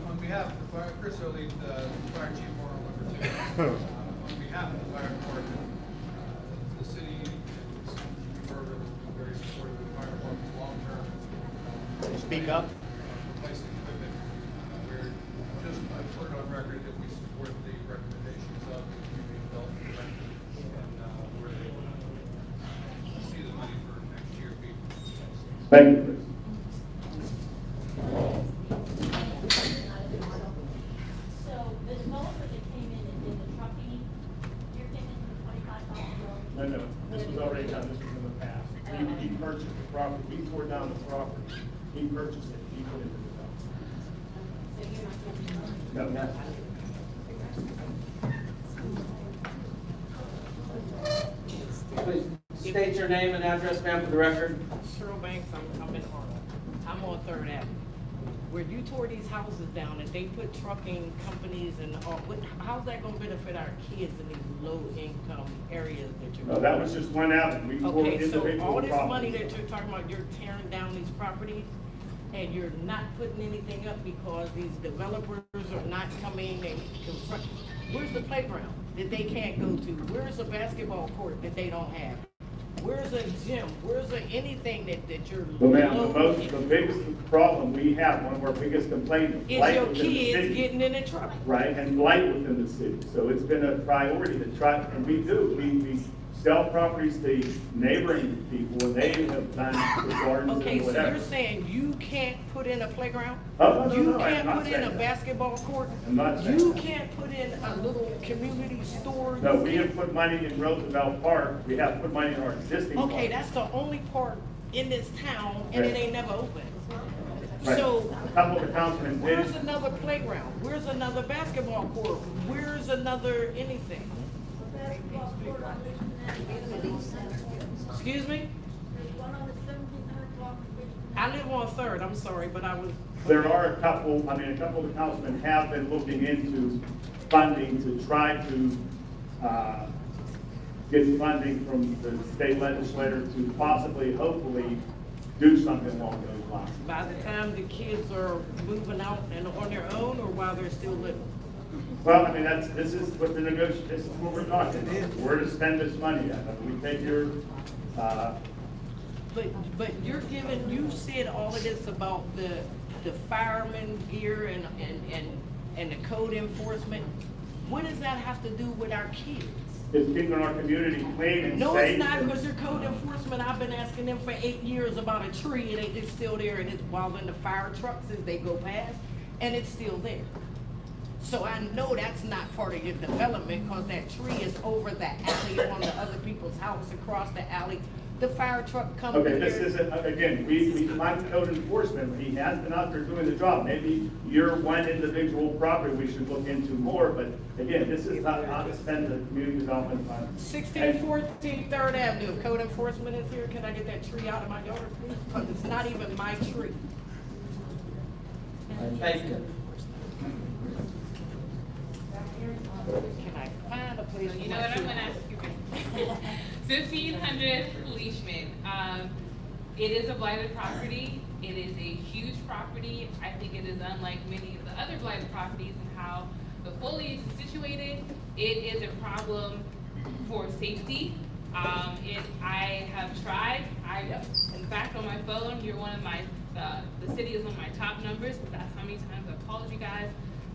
On behalf of the fire, Chris O'Leary, the fire chief, Arnold, on behalf of the fire department, the city is very supportive of the fire department's long-term. Speak up. Replacing equipment. We're just, I put it on record that we support the recommendations of the community development director and where they see the money for next year being. Thank you, Chris. So the developer that came in and did the trucking, you're taking $25,000? No, this was already done, this was in the past. He purchased the property, we tore down the property, he purchased it, he put it in the development. So you're not going to? No. Please state your name and address, ma'am, for the record. Cheryl Banks, I'm in Arnold. I'm on 3rd Avenue. Where you tore these houses down and they put trucking companies and all, how's that gonna benefit our kids in these low-income areas that you're? No, that was just one avenue. We tore Okay, so individual all this money properties. that you're talking about, you're tearing down these properties and you're not putting anything up because these developers are not coming and confront. Where's the playground that they can't go to? Where's the basketball court that they don't have? Where's a gym? Where's anything that you're? Well, ma'am, the biggest problem we have, one of our biggest complaints is Is blight your within the kids city. getting in trouble? Right, and blight within the city. So it's been a priority to try, and we do. We sell properties to neighboring people, and they have done the gardens Okay, and so whatever. you're saying you can't put in a playground? Oh, no, You no, I'm can't not put in saying a that. basketball court? I'm not saying You that. can't put in a little community store? No, You we can't- have put money in Roosevelt Park. We have put money in our existing park. Okay, that's the only park in this town and it Right. ain't never open. Right. So, A couple of the councilmen did. where's another playground? Where's another basketball court? Where's another anything? Excuse me? I live on 3rd, I'm sorry, but I was. There are a couple of the councilmen have been looking into funding to try to get funding from the state legislator to possibly, hopefully, do something along those lines. By the time the kids are moving out and on their own, or while they're still living? Well, I mean, this is what this is what we're talking about. Where to spend this money at. I mean, we take your, But you're giving, you said all of this about the fireman gear and the code enforcement. What does that have to do with our kids? it's keeping our community clean and safe. No, it's not, because your code enforcement, I've been asking them for 8 years about a tree, and it's still there, and it's while in the fire trucks as they go past, and it's still there. So I know that's not part of your development, because that tree is over the alley on the other people's house, across the alley. The fire truck comes in Okay, here. this isn't, again, we find code enforcement, he has been out there doing the job. Maybe your one individual property we should look into more, but again, this is not how to spend the community development fund. 1614 3rd Avenue, if code enforcement is here, can I get that tree out of my yard, please? Because it's not even my tree. Thank you. Can I find a place? You know what I'm gonna ask you? 1500 Leishman. It is a blighted property. It is a huge property. I think it is unlike many of the other blighted properties in how the foliage is situated. It is a problem for safety. I have tried. In fact, on my phone, you're one of my, the city is one of my top numbers. That's how many times I've called you guys.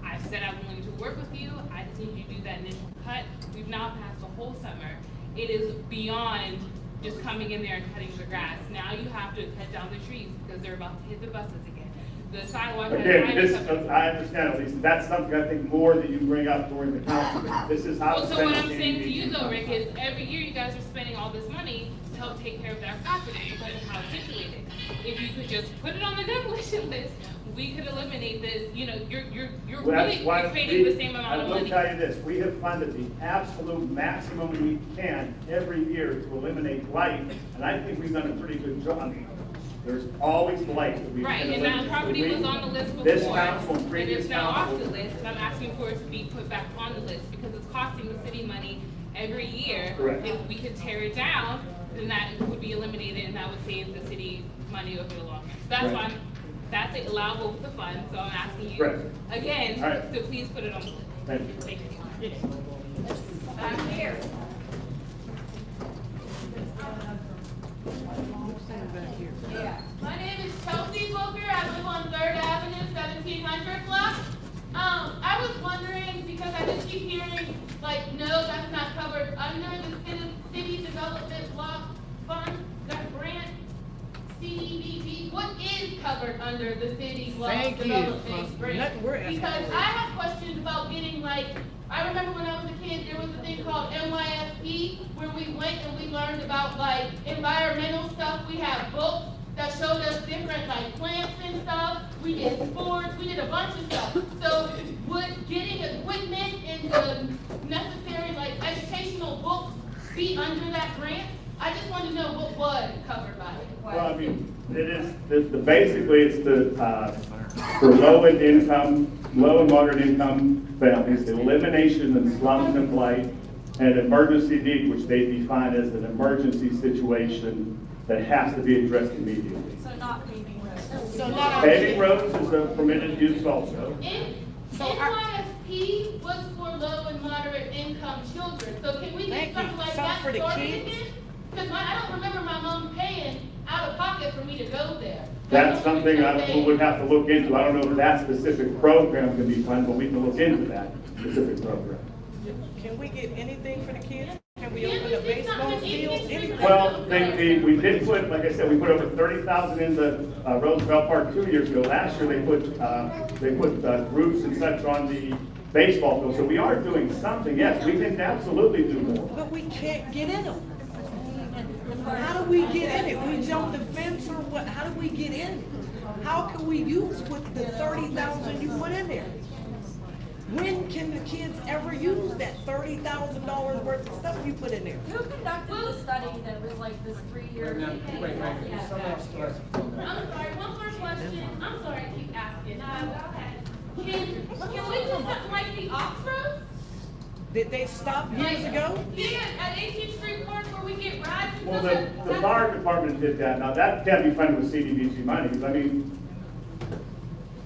I said I'm willing to work with you. I just need you to do that initial cut. We've now passed the whole summer. It is beyond just coming in there and cutting the grass. Now you have to cut down the trees because they're about to hit the buses again. The sidewalk has Again, I understand, Lisa, that's something I think more that you bring up during the council. This is how. Well, so what I'm saying to you though, Rick, is every year you guys are spending all this money to help take care of that property because of how it's situated. If you could just put it on the demolition list, we could eliminate this. You know, you're Well, that's really why creating the same amount of I will money. tell you this, we have funded the absolute maximum we can every year to eliminate blight, and I think we've done a pretty good job. I mean, There's always blight that we can Right, and eliminate. that property was on the list before. This council and And previous it's now off the council. list, and I'm asking for it to be put back on the list because it's costing the city money every year. Correct. If we could tear it down, then that would be eliminated and that would save the city money over the long run. So that's Right. why that's allowable with the fund, so I'm asking you Right. again All right. to please put it on the list. Thank you. Thank you. Back here. Yeah. My name is Chelsea Booker. I live on 3rd Avenue, 1700 block. I was wondering, because I just keep hearing, like, no, that's not covered under the city development block fund, that grant, CDBG. What is covered under the city block Thank you. development grant? Nothing we're asking Because for. I have questions about getting, like, I remember when I was a kid, there was a thing called NYSP, where we went and we learned about, like, environmental stuff. We have books that showed us different, like, plants and stuff. We did sports, we did a bunch of stuff. So would getting equipment and the necessary, like, educational books be under that grant? I just want to know what was covered by it. Well, I mean, it is, basically it's for low and moderate income families, the elimination of slums and blight, and emergency need, which they define as an emergency situation that has to be addressed immediately. So not paving roads. So not Paving roads is a permitted use also. NYSP was for low and moderate income children, so can we get something like that Something for the started kids? again? Because I don't remember my mom paying out of pocket for me to go there. That's something we would have to look into. I don't know if that specific program can be funded, but we can look into that specific program. Can we get anything for the kids? Can we open a baseball field? Anything? Well, we did put, like I said, we put over 30,000 in the Roosevelt Park 2 years ago. Last year, they put groups and such on the baseball field. So we are doing something, yes, we can absolutely do more. But we can't get in them. How do we get in it? We jump the fence or what? How do we get in? How can we use with the 30,000 you put in there? When can the kids ever use that $30,000 worth of stuff you put in there? Who conducted the study that was like this 3-year? I'm sorry, one more question. I'm sorry I keep asking. Can we do something like the Oxford? Did they stop years ago? Yeah, at 18th Street Park where we get rides and Well, stuff. the fire department did that. Now, that can't be funded with CDBG money. I mean,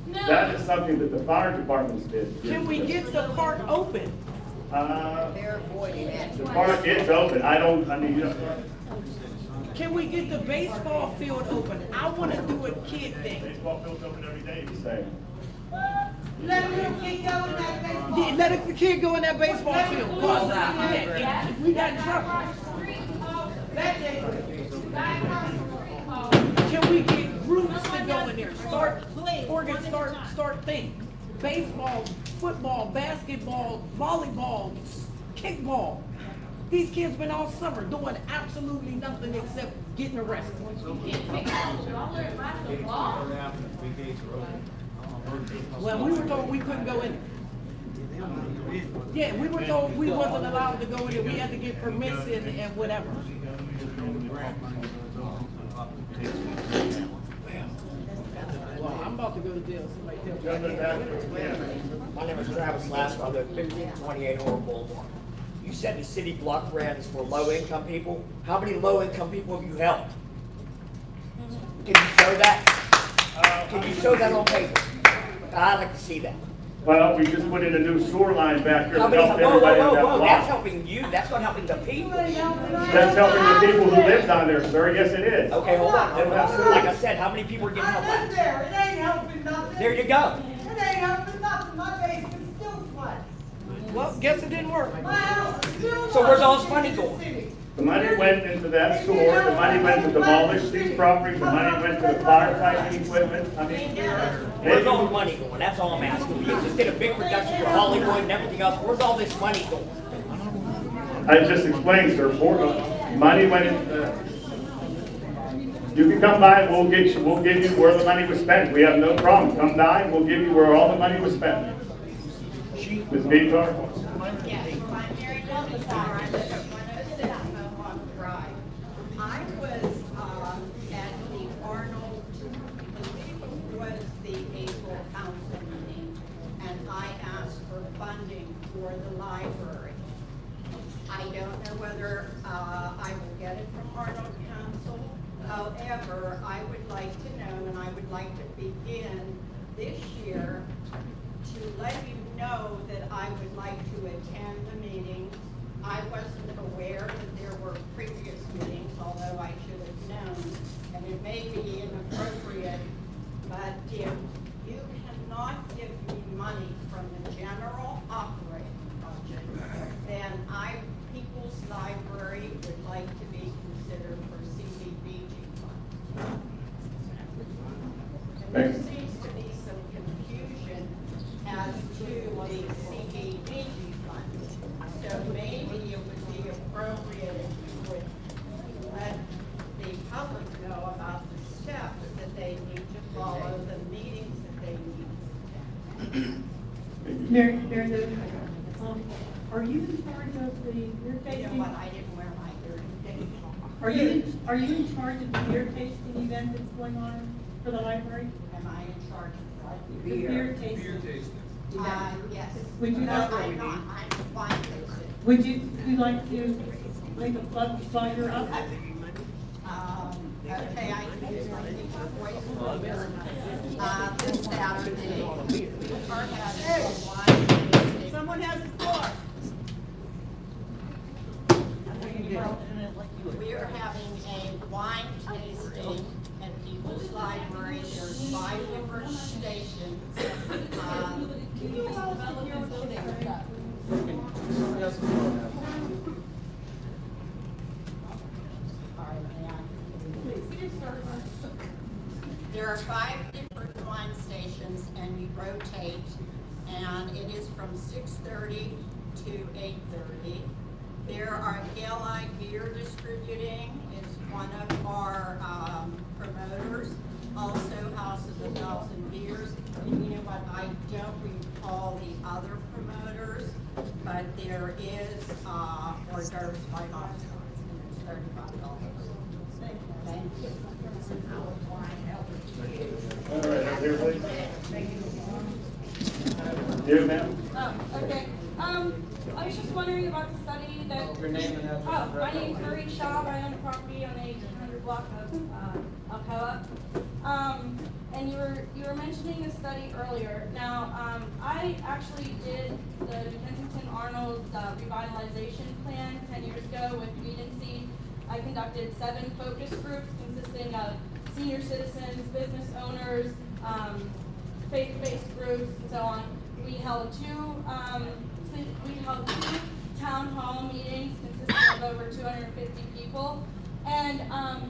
No. that is something that the fire departments did. Can we get the park open? They're avoiding it. The park is open. Can we get the baseball field open? I want to do a kid thing. Baseball field's open every day, you say. Let a little kid go in that baseball. Yeah, let a kid go in that baseball field. We got in trouble. Can we get groups to go in there? Start things. Baseball, football, basketball, volleyball, kickball. These kids been all summer doing absolutely nothing except getting arrested. Well, we were told we couldn't go in there. Yeah, we were told we wasn't allowed to go in there. We had to get permission and whatever. Well, I'm about to go to jail. Somebody tell me. My name is Travis Lasker. I live 1528 Oral Boulevard. You said the city block grant is for low-income people. How many low-income people have you helped? Can you show that? Can you show that on paper? I'd like to see that. Well, we just put in a new sewer line back here to How many? help everybody in that That's block. helping you. That's not helping the people. That's helping the people who live down there, sir. Yes, it is. Okay, hold on. Like I said, how many people are getting help? I live there, it ain't helping nothing. There you go. It ain't helping nothing, my basement's still flooded. Well, guess it didn't work. My house is still So where's all this flooded. money going? The money went into that sewer, the money went to demolish these properties, the money went to the fire fighting equipment. I mean, Where's all the money going? That's all I'm asking. We just did a big production for Hollywood and everything else. Where's all this money going? I just explained, sir, money went in, you can come by and we'll give you where the money was spent. We have no problem. Come by and we'll give you where all the money was spent. Ms. Beatar? Yes, I'm Mary Lovenstein. I live at 106 Mohawk Drive. I was at the Arnold However, I would like to know, and I would like to begin this year to let you know that I would like to attend the meetings. I wasn't aware that there were previous meetings, although I should have known, and it may be inappropriate, but if you cannot give me money from the general operating budget, then People's Library would like to be considered for CDBG funds. And there seems to be some confusion as to the CDBG funds. So maybe it would be appropriate if you would let the public know about the steps that they need to follow, the meetings that they need to attend. Mary Lou, are you in charge of the beer tasting? You know what, I didn't wear my hearing aid. Are you in charge of the beer tasting event that's going on for the library? Am I in charge of what? The beer tasting. Beer tasting. Yes. Would you like, I'm not, I'm fine with it. would you like to make a plug while you're up? Okay, I can use my voice. This Saturday, we are having a wine tasting. Someone has the floor. We are having a wine tasting at People's Library. There's 5 different stations. There are 5 different wine stations, and you rotate, and it is from 6:30 to 8:30. There are Gale Beer Distributing is one of our promoters. Also, House of a Thousand Beers. And you know what? I don't recall the other promoters, but there is hors d'oeuvres by Oscar, and it's $35. Thank you. All right, everybody. Yes, ma'am. Okay. I was just wondering about the study that. Your name and address. My name is Marie Shaw. I own a property on the 1800 block of Alcoa. And you were mentioning a study earlier. Now, I actually did the Kensington Arnold revitalization plan 10 years ago with Weed and Seed. I conducted 7 focus groups consisting of senior citizens, business owners, faith-based groups, and so on. We held 2 town hall meetings consisting of over 250 people. And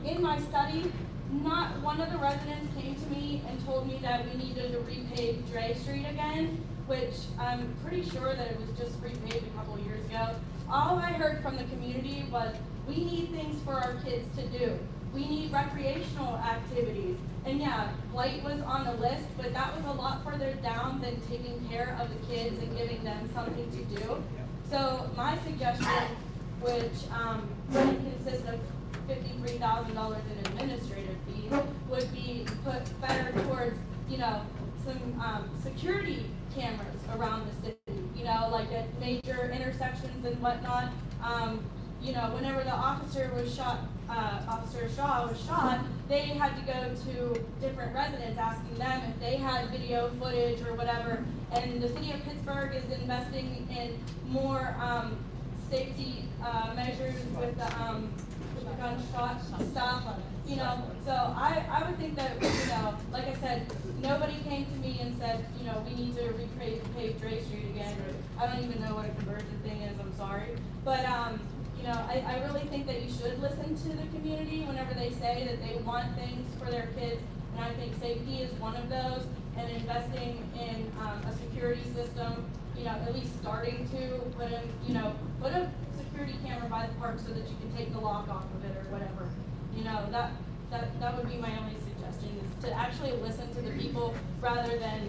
in my study, not one of the residents came to me and told me that we needed to repave Dre Street again, which I'm pretty sure that it was just repaved a couple years ago. All I heard from the community was, we need things for our kids to do. We need recreational activities. And yeah, blight was on the list, but that was a lot further down than taking care of the kids and giving them something to do. So my suggestion, which would consist of $53,000 in administrative fees, would be put better towards, some security cameras around the city, like at major intersections and whatnot. Whenever the officer was shot, Officer Shaw was shot, they had to go to different residents asking them if they had video footage or whatever. And the city of Pittsburgh is investing in more safety measures with the gunshot stuff. So I would think that, like I said, nobody came to me and said, we need to repave Dre Street again. I don't even know what a conversion thing is, I'm sorry. But I really think that you should listen to the community whenever they say that they want things for their kids, and I think safety is one of those, and investing in a security system, at least starting to put a security camera by the park so that you can take the lock off of it or whatever. That would be my only suggestion, is to actually listen to the people rather than,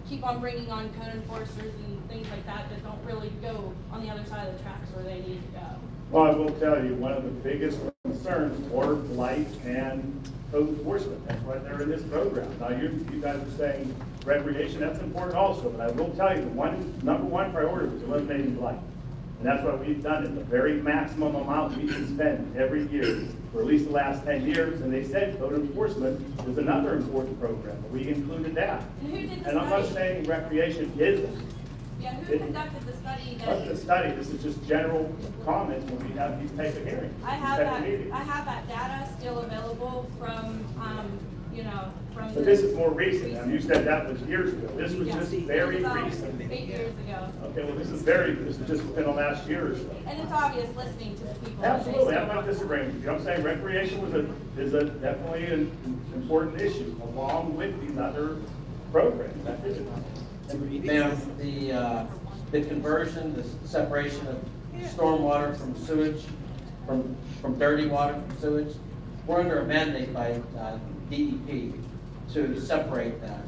keep on bringing on code enforcers and things like that don't really go on the other side of the tracks where they need to go. Well, I will tell you, one of the biggest concerns are blight and code enforcement. That's why they're in this program. Now, you guys are saying recreation, that's important also, but I will tell you, the number one priority was eliminating blight. And that's what we've done, it. The very maximum amount we can spend every year for at least the last 10 years. And they said code enforcement is another important program, but we included that. And who did the And I'm not study? saying recreation isn't. Yeah, who conducted the study Not that? the study, this is just general comments when we have these type of hearings. I have these type of that, meetings. I have that data still available from, from the. But this is more recent, and you said that was years ago. This was Yeah. just It was very about recent. 8 years ago. Okay, well, this is just within the last year or so. And it's obvious listening to the people. that they Absolutely, say I'm not want. disagreeing with you. I'm saying recreation is definitely an important issue, along with these other programs. That is it. Ma'am, the conversion, the separation of stormwater from sewage, from dirty water from sewage, we're under a mandate by DEP to separate that,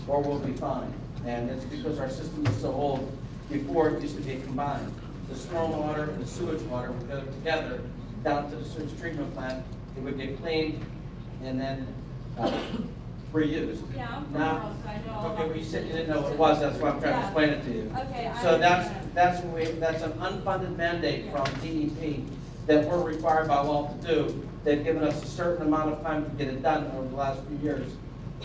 or we'll be fined. And it's because our system is so old. Before, it used to be combined. The stormwater and the sewage water would go together down to the sewage treatment plant. It would get cleaned and then reused. Yeah, I'm from Now, Arnold, so I know all okay, about well, you the said you city. didn't know what it was, that's why I'm trying to Yeah. explain it to you. Okay, I So understand. that's an unfunded mandate from DEP that we're required by law to do. They've given us a certain amount of time to get it done over the last few years.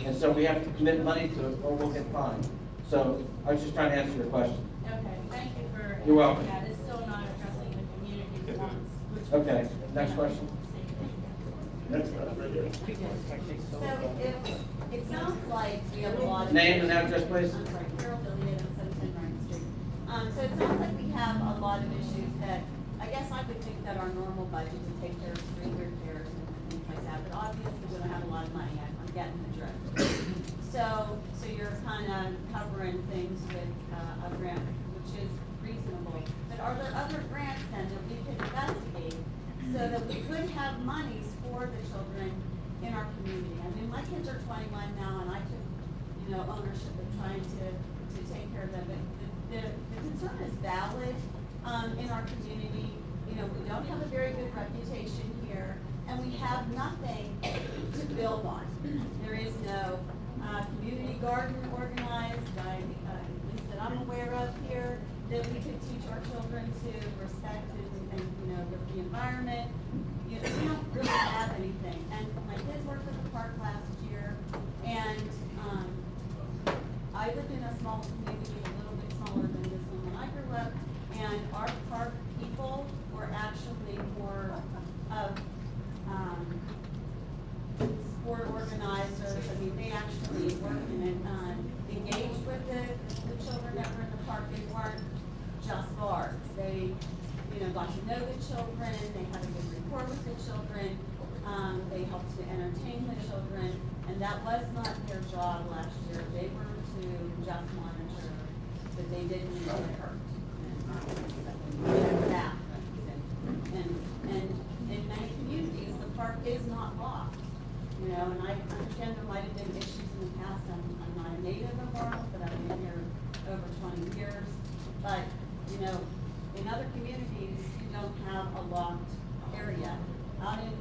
And so we have to commit money to it or we'll get fined. So I was just trying to answer your question. Okay, thank you for. You're welcome. That is still not addressing the community's wants. which- Okay, next question. Next, right here. So it sounds like we have a lot of. Name and address, please. I'm sorry, Carol Billiard on 17 Martin Street. So it sounds like we have a lot of issues that, I guess I would think that our normal budget would take care of street repairs and things like that, but obviously we don't have a lot of money, I'm getting the drift. So you're kind of covering things with a grant, which is reasonable. But are there other grants then that we could investigate so that we could have monies for the children in our community? I mean, my kids are 21 now, and I took, ownership of trying to take care of them. But the concern is valid in our community. We don't have a very good reputation here, and we have nothing to build on. There is no community garden organized, at least that I'm aware of here, that we could teach our children to respect and the environment. We don't really have anything. And my kids worked at the park last year, and I lived in a small community, a little bit smaller than this one when I grew up, and our park people were actually more of sport organizers. I mean, they actually worked and engaged with the children that were in the park. They weren't just guards. They got to know the children, they had a good rapport with the children, they helped to entertain the children, and that was not their job last year. They were to just monitor that they didn't get hurt. And in many communities, the park is not locked. And I understand there might have been issues in the past. I'm not a native of Arnold, but I've been here over 20 years. But, in other communities, you don't have a locked area. Out in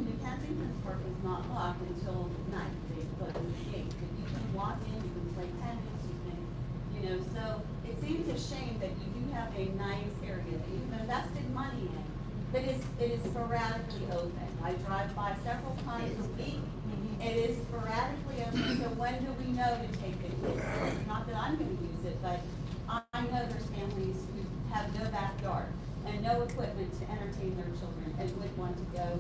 New Kensington's park is not locked until night. They put the gate. But you can walk in, you can play tennis, so it seems a shame that you do have a nice area that you've invested money in, but it is sporadically open. I drive by several times a week. It is sporadically open, so when do we know to take it? Not that I'm gonna use it, but I know there's families who have no backyard and no equipment to entertain their children and would want to go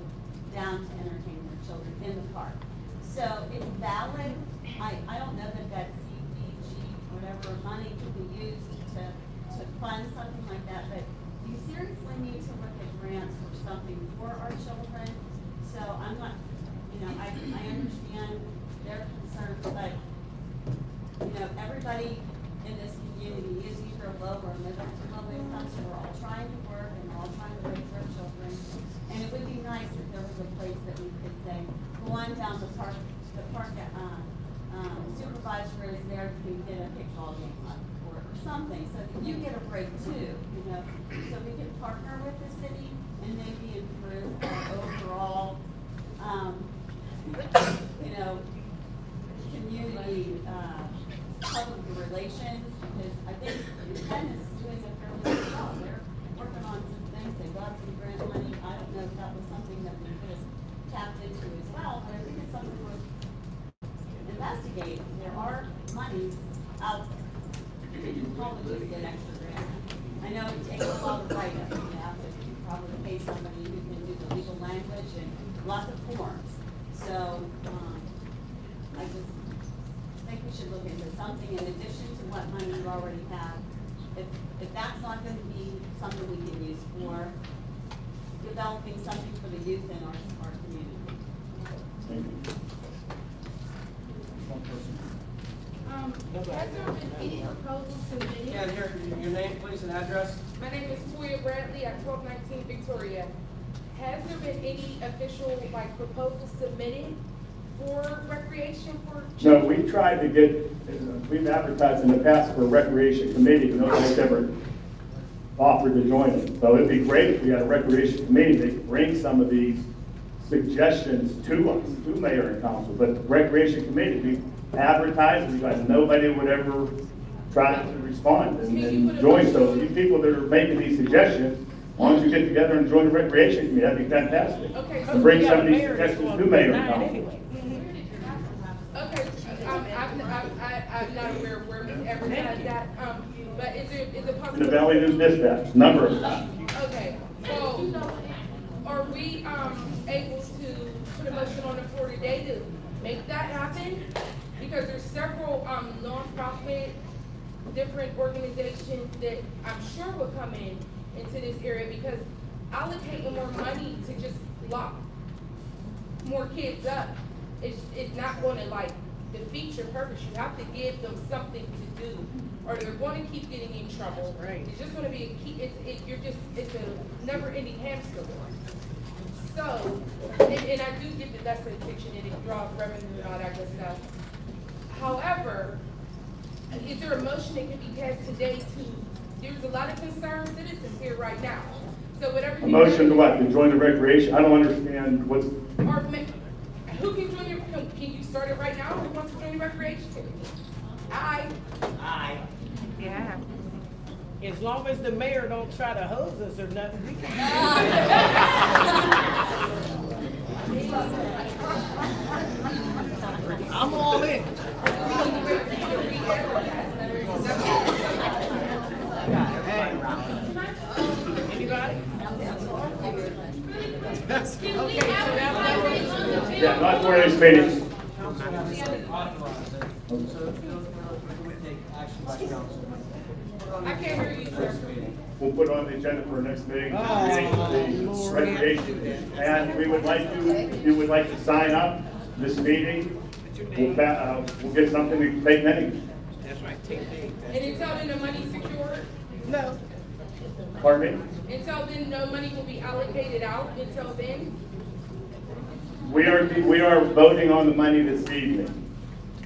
down to entertain their children in the park. So it's valid. I don't know that CDBG, whatever money could be used to fund something like that, but you seriously need to look at grants for something for our children. So I'm not, I understand their concerns, but, everybody in this community is either low or middle income, so we're all trying to work and we're all trying to raise our children. And it would be nice if there was a place that we could say, go on down the park supervisor is there to get a kickball game up or something, so that you get a break too, so we can partner with the city and maybe improve our overall, community, public relations, because I think Ken is doing a fairly tapped into as well, but I think it's something worth investigating. There are monies out there. You can call it just an extra grant. I know it takes a while to write it. You have to probably pay somebody who can do the legal language and lots of forms. So, I just think we should look into something in addition to what money you already have. If that's not going to be something we can use for developing something for the youth in our community. Has there been any proposals submitted? Yeah, your name, please, and address. My name is Toya Bradley at 1219 Victoria. Has there been any official, proposals submitted for recreation for No, children? we tried to get, we've advertised in the past for a recreation committee, but nobody's ever offered to join it. So it'd be great if we had a recreation committee that could bring some of these suggestions to us, to mayor and council. But recreation committee, we advertised, we got nobody would ever try to respond and join. So you people that are making these suggestions, why don't you get together and join the recreation committee? That'd be fantastic. Okay, so And bring some of these suggestions to mayor and council. Okay, I'm not aware of where we advertised that, but is it possible? In the Valley News Dispatch, number of times. Okay, so are we, able to put a motion on the floor today to make that happen? Because there's several, nonprofit, different organizations that I'm sure will come into this area, because allocating more money to just lock more kids up is not gonna defeat your purpose. You have to give them something to do, or they're going to keep getting in trouble. Right. It's just going to be it's a never-ending hamster wheel. So, and I do get that that's a fiction and it draws revenue and all that good stuff. However, is there a motion that can be passed today there's a lot of concerned citizens here right now. So whatever. A motion to what? To join the recreation? I don't understand what's. Who can join can you start it right now? Who wants to join the recreation? Aye. Yeah. As long as the mayor don't try to hose us or nothing, we can. I'm all in. Anybody? Okay, so that's Yeah, not for this meeting. I can't hear you, sir. We'll put on the agenda for our next meeting, the recreation. And we would like if you would like to sign up this meeting, we'll get something to take names. That's right, take names. And until then, the money's secured? No. Pardon me? Until then, no money will be allocated out until then? We are voting on the money this evening.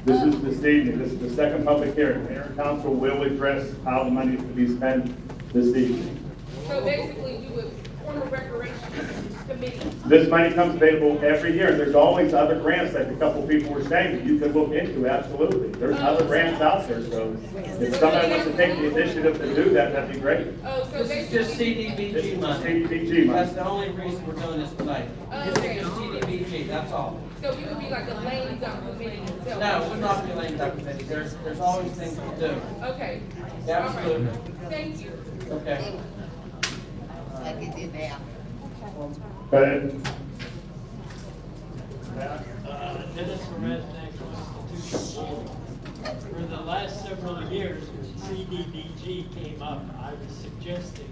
This is this evening. This is the second public hearing. Mayor and council will address how the money is to be spent this evening. So basically, we would form a recreation committee. This money comes available every year. There's always other grants, like a couple people were saying, that you can look into, absolutely. There's other grants out there, so if somebody wants to take the initiative to do that, that'd be great. Oh, so This is just CDBG money. CDBG money. That's the only reason we're doing this tonight. This is just CDBG, that's all. So we would be like a lame duck committee until. No, we're not gonna lame duck committee. There's always things to do. Okay. Absolutely. All right. Thank you. Okay. Go ahead. Dennis Perez, Constitution Board. For the last several years, when CDBG came up, I was suggesting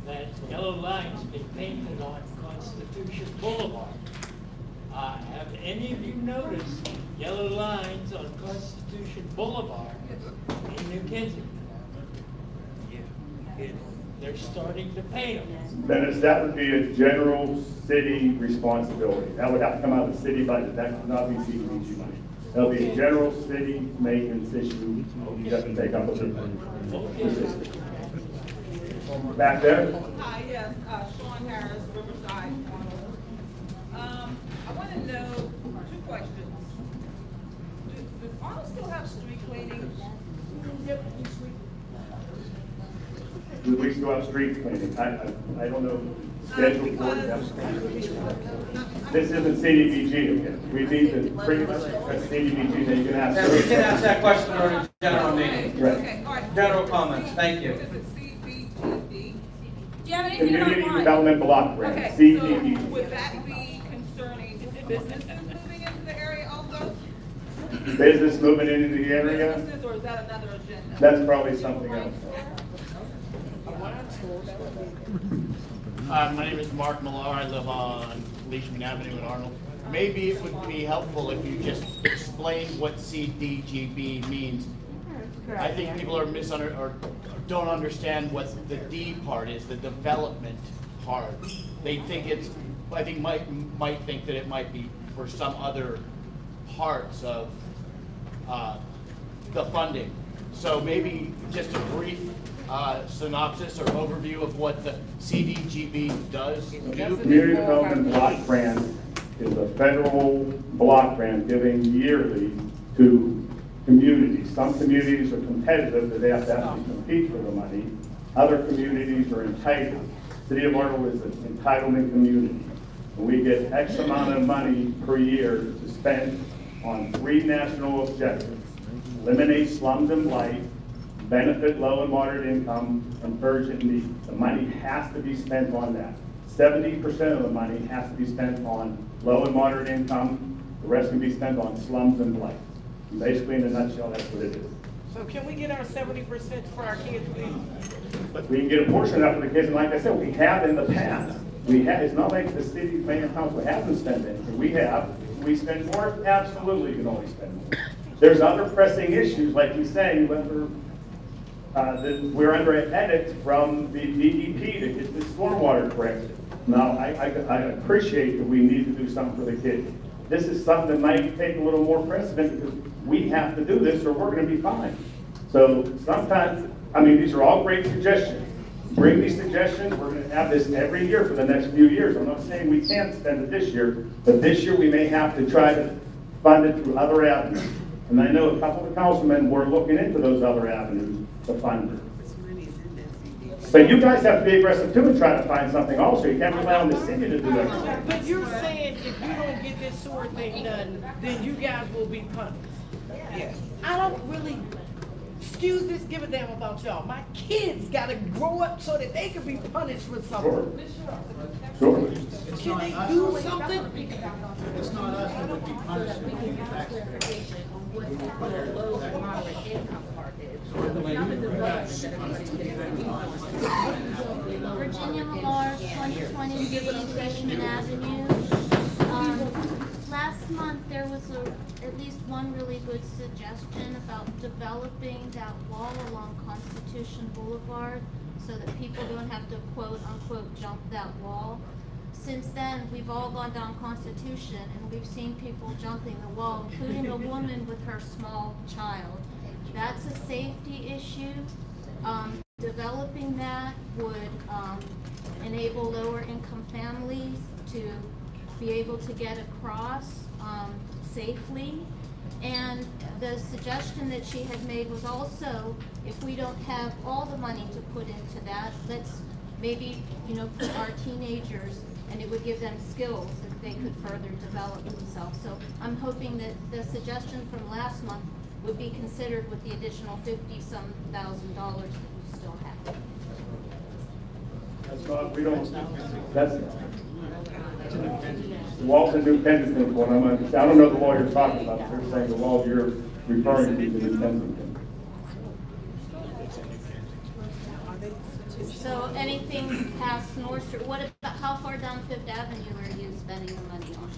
that yellow lines be painted on Constitution Boulevard. Have any of you noticed yellow lines on Constitution Boulevard in New Kensington? They're starting to paint them. Dennis, that would be a general city responsibility. That would have to come out of the city budget. That could not be CDBG money. That'll be a general city maintenance issue you have to take up with the back there. Hi, yes, Sean Harris, Riverside, Arnold. I want to know two questions. Does Arnold still have street cleaning? We still have street cleaning. I don't know scheduled for This isn't CDBG again. We need to bring it up as CDBG, then you can ask. Yeah, we can ask that question during the general meeting. Right. Okay, all right. General comments, thank you. Is it CBGD? Do you have anything about Community one? Development Block Grant, Okay, CDBG. so would that be concerning businesses moving into the area also? Business moving into the area, Businesses, or is that another agenda? that's probably something else. My name is Mark Millar. I live on Leishman Avenue in Arnold. Maybe it would be helpful if you just explained what CDGB means. I think people are or don't understand what the D part is, the development part. They think might think that it might be for some other parts of the funding. So maybe just a brief synopsis or overview of what the CDGB does do. Community Development Block Grant is a federal block grant given yearly to communities. Some communities are competitive, that they have to actually compete for the money. Other communities are entitled. City of Arnold is an entitlement community. And we get X amount of money per year to spend on 3 national objectives: eliminate slums and blight, benefit low and moderate income, and urgent need. The money has to be spent on that. 70% of the money has to be spent on low and moderate income. The rest can be spent on slums and blight. And basically, in a nutshell, that's what it is. So can we get our 70% for our kids, please? But we can get a portion of that for the kids, and like I said, we have in the past. It's not like the city mayor and council hasn't spent anything. We have. We spend more? Absolutely, you can always spend more. There's other pressing issues, like he's saying, whether we're under an edit from the DEP to get the stormwater corrected. Now, I appreciate that we need to do something for the kids. This is something that might take a little more precedent because we have to do this or we're going to be fine. So sometimes, these are all great suggestions. Bring these suggestions. We're going to have this every year for the next few years. I'm not saying we can't spend it this year, but this year we may have to try to fund it through other avenues. And I know a couple of councilmen were looking into those other avenues to fund it. But you guys have to be aggressive too and try to find something also. You can't rely on the city to do everything. But you're saying if you don't get this sewer thing done, then you guys will be punished. Yes. I don't really, excuse this, give a damn about y'all. My kids gotta grow up so that they can be punished for something. Sure. Can they do something? It's not us that would be punished, it would be the taxpayers. Virginia Millar, 2020 Leishman Avenue. Last month, there was at least one really good suggestion about developing that wall along Constitution Boulevard so that people don't have to quote unquote jump that wall. Since then, we've all gone down Constitution and we've seen people jumping the wall, including a woman with her small child. That's a safety issue. Developing that would enable lower income families to be able to get across safely. And the suggestion that she had made was also, if we don't have all the money to put into that, let's maybe, put our teenagers, and it would give them skills that they could further develop themselves. So I'm hoping that the suggestion from last month would be considered with the additional $50-some thousand that we still have. That's not, we don't, that's, the walls in New Kensington, what I'm understanding, I don't know the law you're talking about, but they're saying the wall you're referring to is in New Kensington. So anything past North Street, what about, how far down Fifth Avenue are you spending the money on?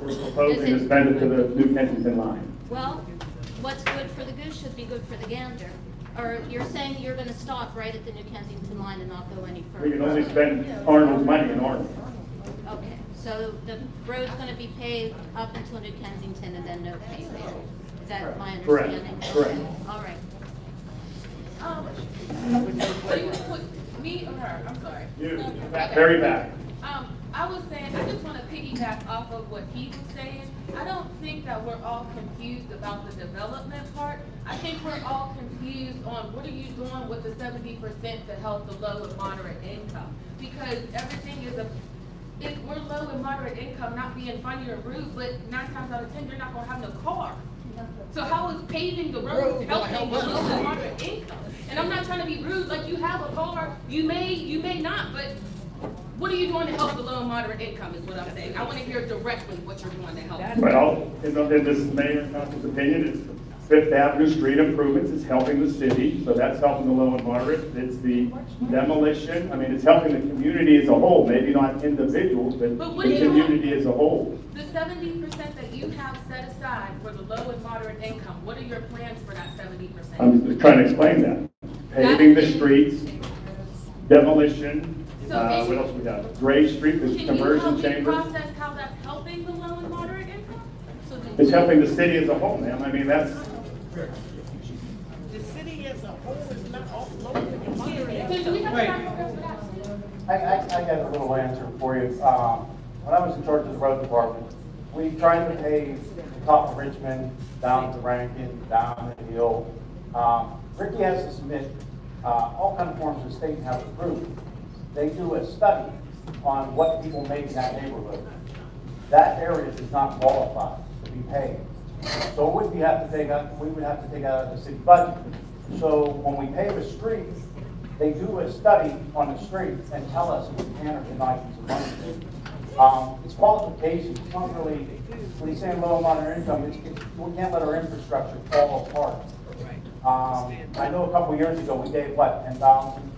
We're proposing to spend it to the New Kensington line. Well, what's good for the goose should be good for the gander. Or you're saying you're gonna stop right at the New Kensington line and not go any further? We can only spend Arnold's money in Arnold. Okay, so the road's gonna be paved up until New Kensington and then no pavement. Is that my understanding? Correct. All right. So you put me or her? I'm sorry. You, Okay. very back. I was saying, I just want to piggyback off of what he was saying. I don't think that we're all confused about the development part. I think we're all confused on what are you doing with the 70% to help the low and moderate income? Because everything is if we're low and moderate income, not being funny or rude, but 9 times out of 10, you're not gonna have no car. So how is paving the roads helping the low and moderate income? And I'm not trying to be rude, like you have a car, you may not, but what are you doing to help the low and moderate income is what I'm saying. I want to hear directly what you're doing to help. Well, in this mayor and council's opinion, it's Fifth Avenue street improvements, it's helping the city, so that's helping the low and moderate. It's the demolition, I mean, it's helping the community as a whole, maybe not individuals, but the community as a whole. The 70% that you have set aside for the low and moderate income, what are your plans for that 70%? I'm just trying to explain that. Paving the streets, demolition, what else we got? Gray Street, the conversion chambers. Can you process how that's helping the low and moderate income? It's helping the city as a whole, ma'am. I mean, that's. The city as a whole is not all local and moderate. I got a little answer for you. When I was in charge of the road department, we tried to pave the top of Richmond, down to Rankin, down the hill. Ricky has to submit all kind of forms to the state and have it approved. They do a study on what people make in that neighborhood. That area does not qualify to be paid. So we would have to take out of the city budget. So when we pave a street, they do a study on the street and tell us if we can or cannot use the money. It's qualifications. It's not really, when you say low and moderate income, we can't let our infrastructure fall apart. I know a couple years ago we gave, what, 10,000?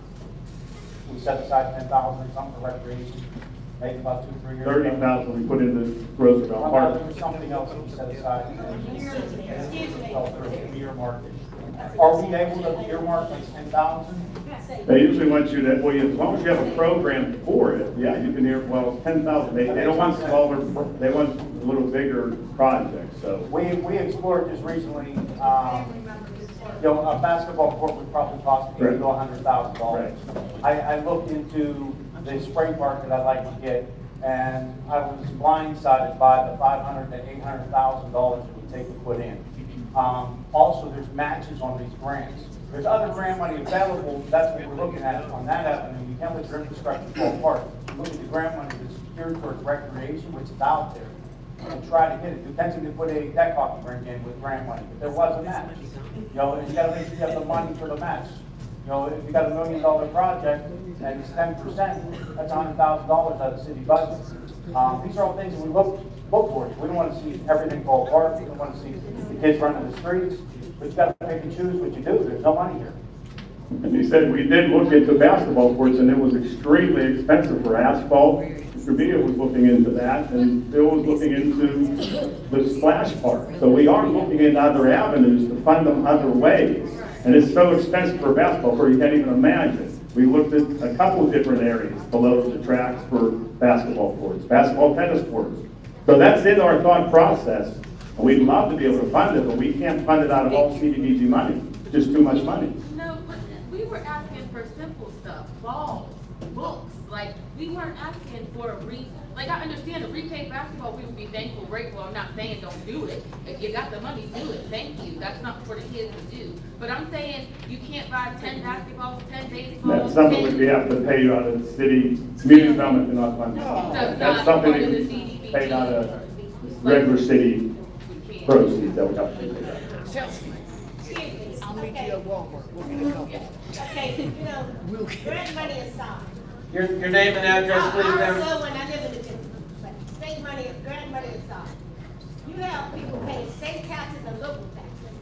We set aside 10,000 or something for recreation, maybe about 2-3 years ago. 30,000 we put into Roosevelt Park. There was something else that we set aside. Earmark it. Are we able to earmark this 10,000? They usually want you to, well, as long as you have a program for it, yeah, you can well, 10,000. They don't want smaller, they want a little bigger projects, so. We explored this recently. A basketball court would probably cost $80,000 to $100,000. I looked into the spring park that I'd like to get, and I was blindsided by the $500,000 to $800,000 it would take to put in. Also, there's matches on these grants. There's other grant money available. That's what we're looking at on that avenue. You can't let your infrastructure fall apart. Look at the grant money that's geared towards recreation, which is out there, and try to get it. We tend to put a deck hockey rink in with grant money, but there was a match. You got to make sure you have the money for the match. If you got $1 million project and it's 10%, that's $100,000 out of the city budget. These are all things that we look towards. We don't want to see everything fall apart. We don't want to see the kids running the streets. But you got to pick and choose what you do. There's no money here. And he said we did look into basketball courts, and it was extremely expensive for asphalt. Mr. Villa was looking into that, and Bill was looking into the splash park. So we are looking into other avenues to fund them other ways. And it's so expensive for basketball court, you can't even imagine. We looked at a couple of different areas below the tracks for basketball courts, basketball tennis courts. So that's in our thought process. And we'd love to be able to fund it, but we can't fund it out of all CDBG money. It's just too much money. No, but we were asking for simple stuff, balls, books. Like, we weren't asking for like, I understand a repay basketball, we would be thankful, grateful. I'm not saying don't do it. If you got the money, do it. Thank you. That's not for the kids to do. But I'm saying you can't buy 10 basketballs, 10 baseballs. That's something that we have to pay out of the city, community development cannot fund. That's something that we pay out of regular city proceeds that we have to pay. Chelsea, I'll meet you at Walmart. We're gonna go. Okay, grant money aside. Your name and address, please, ma'am. Also, when I live in the district, but state money, grant money aside. You have people paying state taxes and local taxes.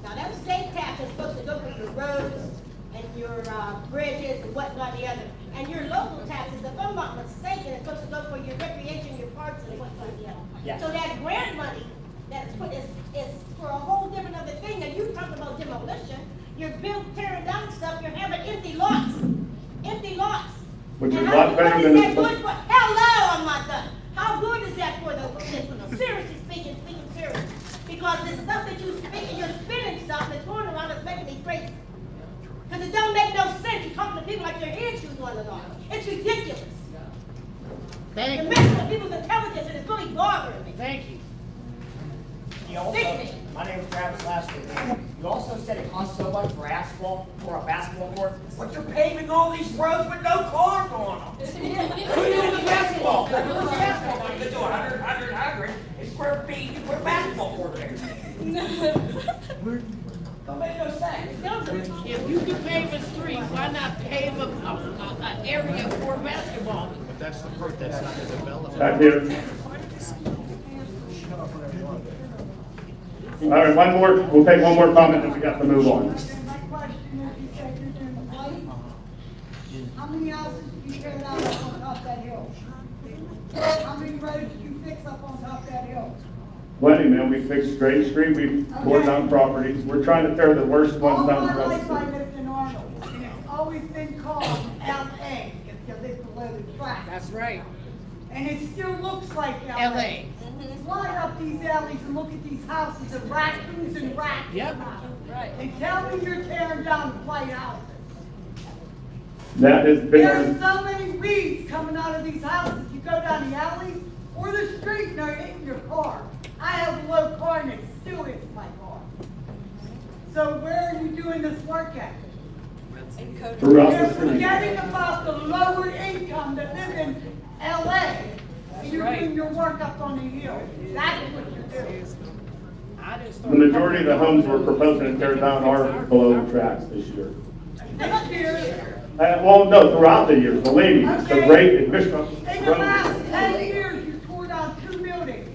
Now, those state taxes are supposed to go for your roads and your bridges and whatnot the other. And your local taxes, if I'm not mistaken, is supposed to go for your recreation, your parks and whatnot the other. Yes. So that grant money that's put is for a whole different other thing. Now, you talk about demolition. You're tearing down stuff. You're having empty lots. Empty lots. Which is a lot better than this. Hello, I'm not done. How good is that for the, seriously speaking seriously? Because the stuff that you're spinning stuff that's going around is making me crazy. Because it don't make no sense. You're talking to people like their heads shoes one another. It's ridiculous. It messes with people's intelligence and it's really bothering me. Thank you. You also, Sickening. my name is Travis Lasker. You also said it costs so much for asphalt for a basketball court, but you're paving all these roads with no cars on them. Who doing the basketball? Who's the basketball? I'm gonna do 100, and square feet, you put a basketball court there. Don't make no sense. If you can pave a street, why not pave an area for basketball? But that's the part that's not the development. Back here. All right, one more, we'll take one more comment and we got to move on. My question is, you said you're doing white. How many houses did you tear down up on top of that hill? How many roads did you fix up on top of that hill? Plenty, man, we fixed Straight Street, we tore down properties, we're trying to tear the worst ones down. All the my rest life of I the city. lived in Arnold, and it's always been called LA, because it's below the track. That's right. And it still looks like LA. Fly up these alleys and look at these houses of raccoons and rats. Yep. Right. And tell me you're tearing down the white houses. That has been, There's our- so many weeds coming out of these houses. You go down the alleys or the street, no, it ain't your car. I have a low car and it still hits my car. So where are you doing this work at? throughout You're the city. forgetting about the lower income that live in LA. And you're doing your work up on the hill. That's what you're doing. The majority of the homes we're proposing to tear down are below the tracks this year. This year, Well, no, throughout the years, believe me, the rate, in the last 10 years, you tore down 2 buildings.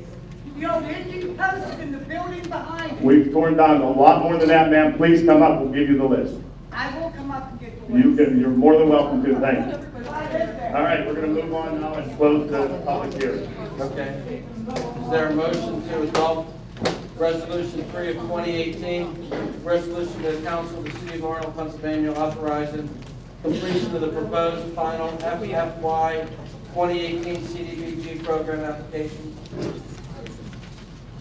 The old hitching post and the building behind it. We've torn down a lot more than that, ma'am. Please come up, we'll give you the list. I will come up and get the list. You're more than welcome to, thank you. Because I live there. All right, we're gonna move on now and close the public hearing. Okay. Is there a motion to adopt Resolution 3 of 2018, resolution to the council of the city of Arnold, Pennsylvania, authorizing completion of the proposed final FFY 2018 CDBG program application?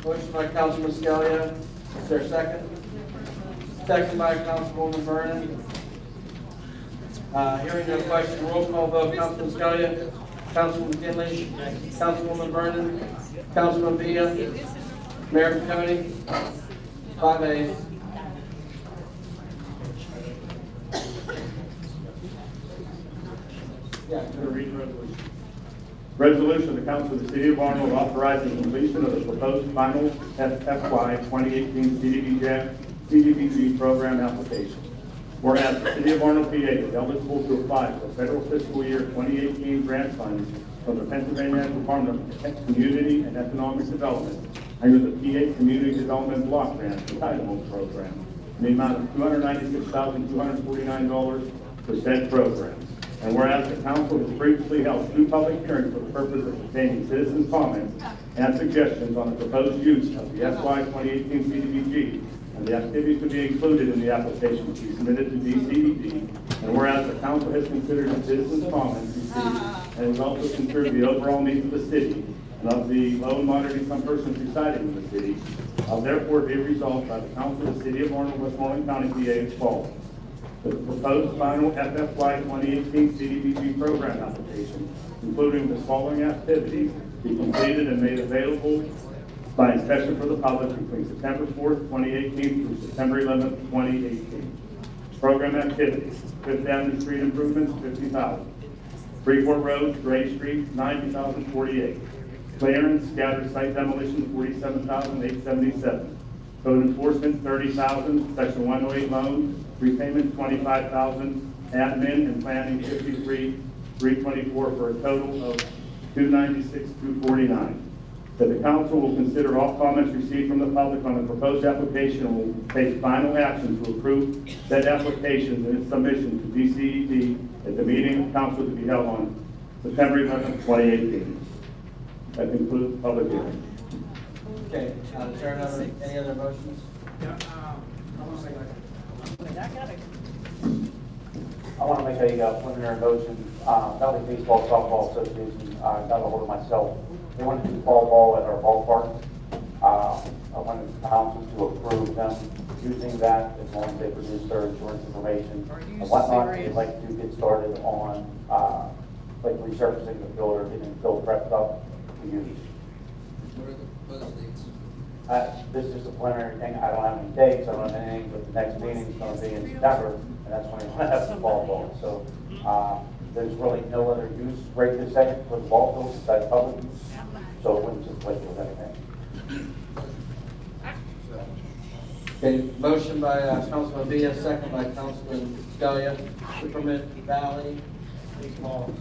Motion by Councilman Scalia. Is there a second? Second by Councilwoman Vernon. Hearing no question, roll call vote. Councilman Scalia, Councilman McKinley, Councilwoman Vernon, Councilman Villa, Mayor Coney, 5 ayes. Yeah. I'm gonna read the resolution. Resolution of the council of the city of Arnold authorizing completion of the proposed final FY 2018 CDBG program application. Whereas the city of Arnold, PA is eligible to apply for federal fiscal year 2018 grant funds from the Pennsylvania Department of Community and Economic Development under the PA Community Development Block Grant Entitlement Program in the amount of $296,249 for said program. And whereas the council has previously held 2 public hearings for the purpose of obtaining citizens' comments and suggestions on the proposed use of the FY 2018 CDBG and the activities to be included in the application to be submitted to DCDD. And whereas the council has considered the citizens' comments received and has also considered the overall needs of the city and of the low and moderate income persons residing in the city, therefore be resolved by the council of the city of Arnold, Westmoreland County, PA as follows. The proposed final FFY 2018 CDBG program application, including the following activities, be completed and made available by inspection for the public between September 4th, 2018 through September 11th, 2018. Program activities: Fifth Avenue Street improvements, $50,000. Freeport Road, Gray Street, $90,048. Clearance, scattered site demolition, $47,877. Code enforcement, $30,000. Section 108 loan, repayment, $25,000. Admin and planning, $53,324 for a total of $296,249. That the council will consider all comments received from the public on the proposed application and will take final action to approve said application and its submission to DCED at the meeting of council to be held on September 11th, 2018. That concludes the public hearing. Okay, turn over any other motions? I want to make a preliminary motion. Valley Baseball Softball Association got a hold of myself. They wanted to do fall ball at our ballpark. I wanted the council to approve them using that as long as they produce their insurance information and whatnot. They'd like to get started on like resurfacing the field or getting the field prepped up to use. What are the proposed dates? This is a preliminary thing, I don't have any dates, I don't have anything, but the next meeting is gonna be in September, and that's when we're gonna have the ball. So, there's really no other use right this second for the ball field besides public use, so it wouldn't conflict with anything. Okay, motion by Councilman Villa, second by Councilman Scalia to permit Valley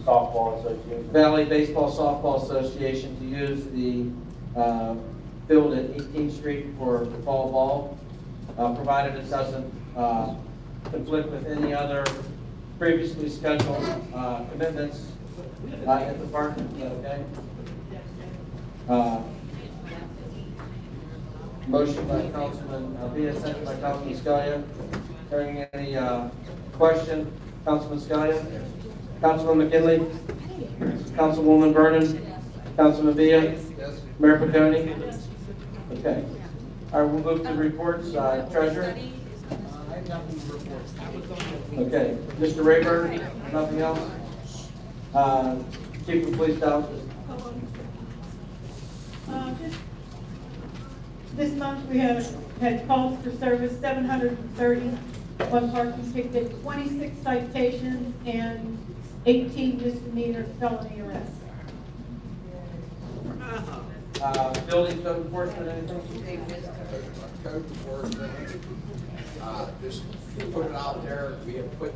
Softball Association. Valley Baseball Softball Association to use the field at 18th Street for fall ball, provided it doesn't conflict with any other previously scheduled commitments at the park. Is that okay? Motion by Councilman Villa, second by Councilman Scalia. Hearing any question? Councilman Scalia? Councilman McKinley? Councilwoman Vernon? Councilman Villa? Yes. Mayor Paconi? Okay. All right, we'll move to reports. Treasurer? I have nothing to report. Okay. Mr. Rayburn? Nothing else? Chief of Police Officer? Just this month, we have had calls for service, 731 parking tickets, 26 citations, and 18 misdemeanor felony arrests. Building code enforcement, anything? Code enforcement, just put it out there, we have put,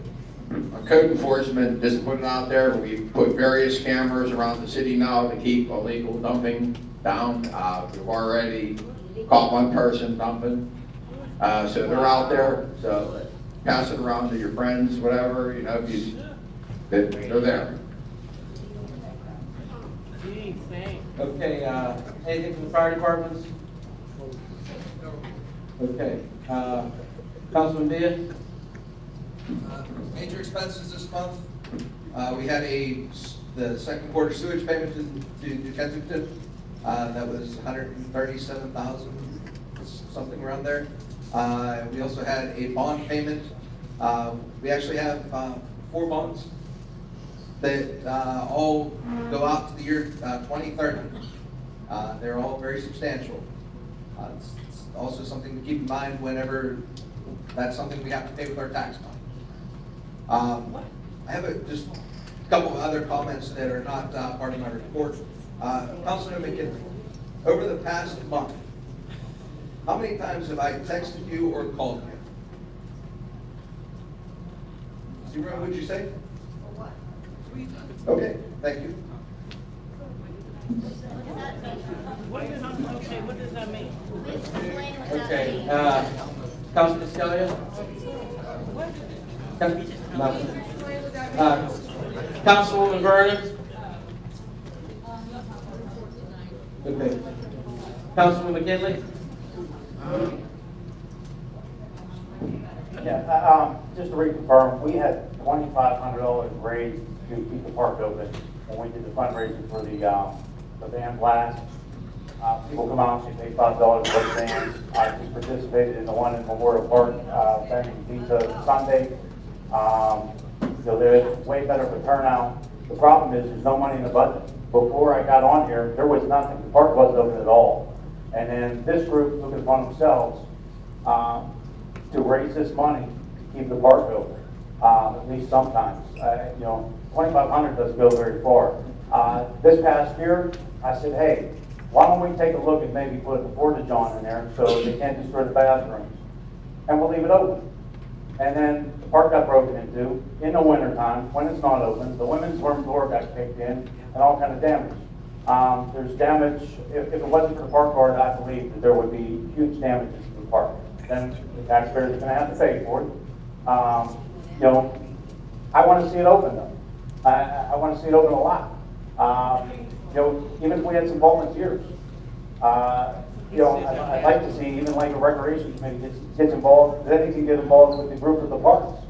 code enforcement, just put it out there, we've put various cameras around the city now to keep illegal dumping down. We've already caught one person dumping, so they're out there, so pass it around to your friends, whatever, you know, if they're there. Okay, anything from the fire departments? Okay, Councilman Villa? Major expenses this month, we had the second quarter sewage payment to Kensington, that was 137,000, something around there. We also had a bond payment. We actually have 4 bonds that all go out to the year 2030. They're all very substantial. It's also something to keep in mind whenever that's something we have to pay with our tax money. I have just a couple of other comments that are not part of my report. Councilman McKinley, over the past month, how many times have I texted you or called you? 0, would you say? Okay, thank you. Okay, what does that mean? Okay, Councilman Scalia? Councilwoman Vernon? Okay. Councilman McKinley? Yeah, just to reconfirm, we had $2,500 raised to keep the park open when we did the fundraising for the band blast. People come out, they pay $5 for the band. I just participated in the one in Memorial Park, Banging Pizza Sunday. There's way better of a turnout. The problem is there's no money in the budget. Before I got on here, there was nothing. The park wasn't open at all. And then this group took it upon themselves to raise this money to keep the park open, at least sometimes. $2,500 doesn't go very far. This past year, I said, hey, why don't we take a look and maybe put the porta john in there so they can't destroy the bathrooms, and we'll leave it open. And then the park got broken into in the wintertime when it's not open. The women's room door got kicked in and all kind of damage. There's damage, if it wasn't for the park board, I believe that there would be huge damages to the park. Then the taxpayers are going to have to pay for it. I want to see it open though. I want to see it open a lot. Even if we had some volunteers, I'd like to see even like a recreation committee gets involved. Then he can get involved with the group of the parks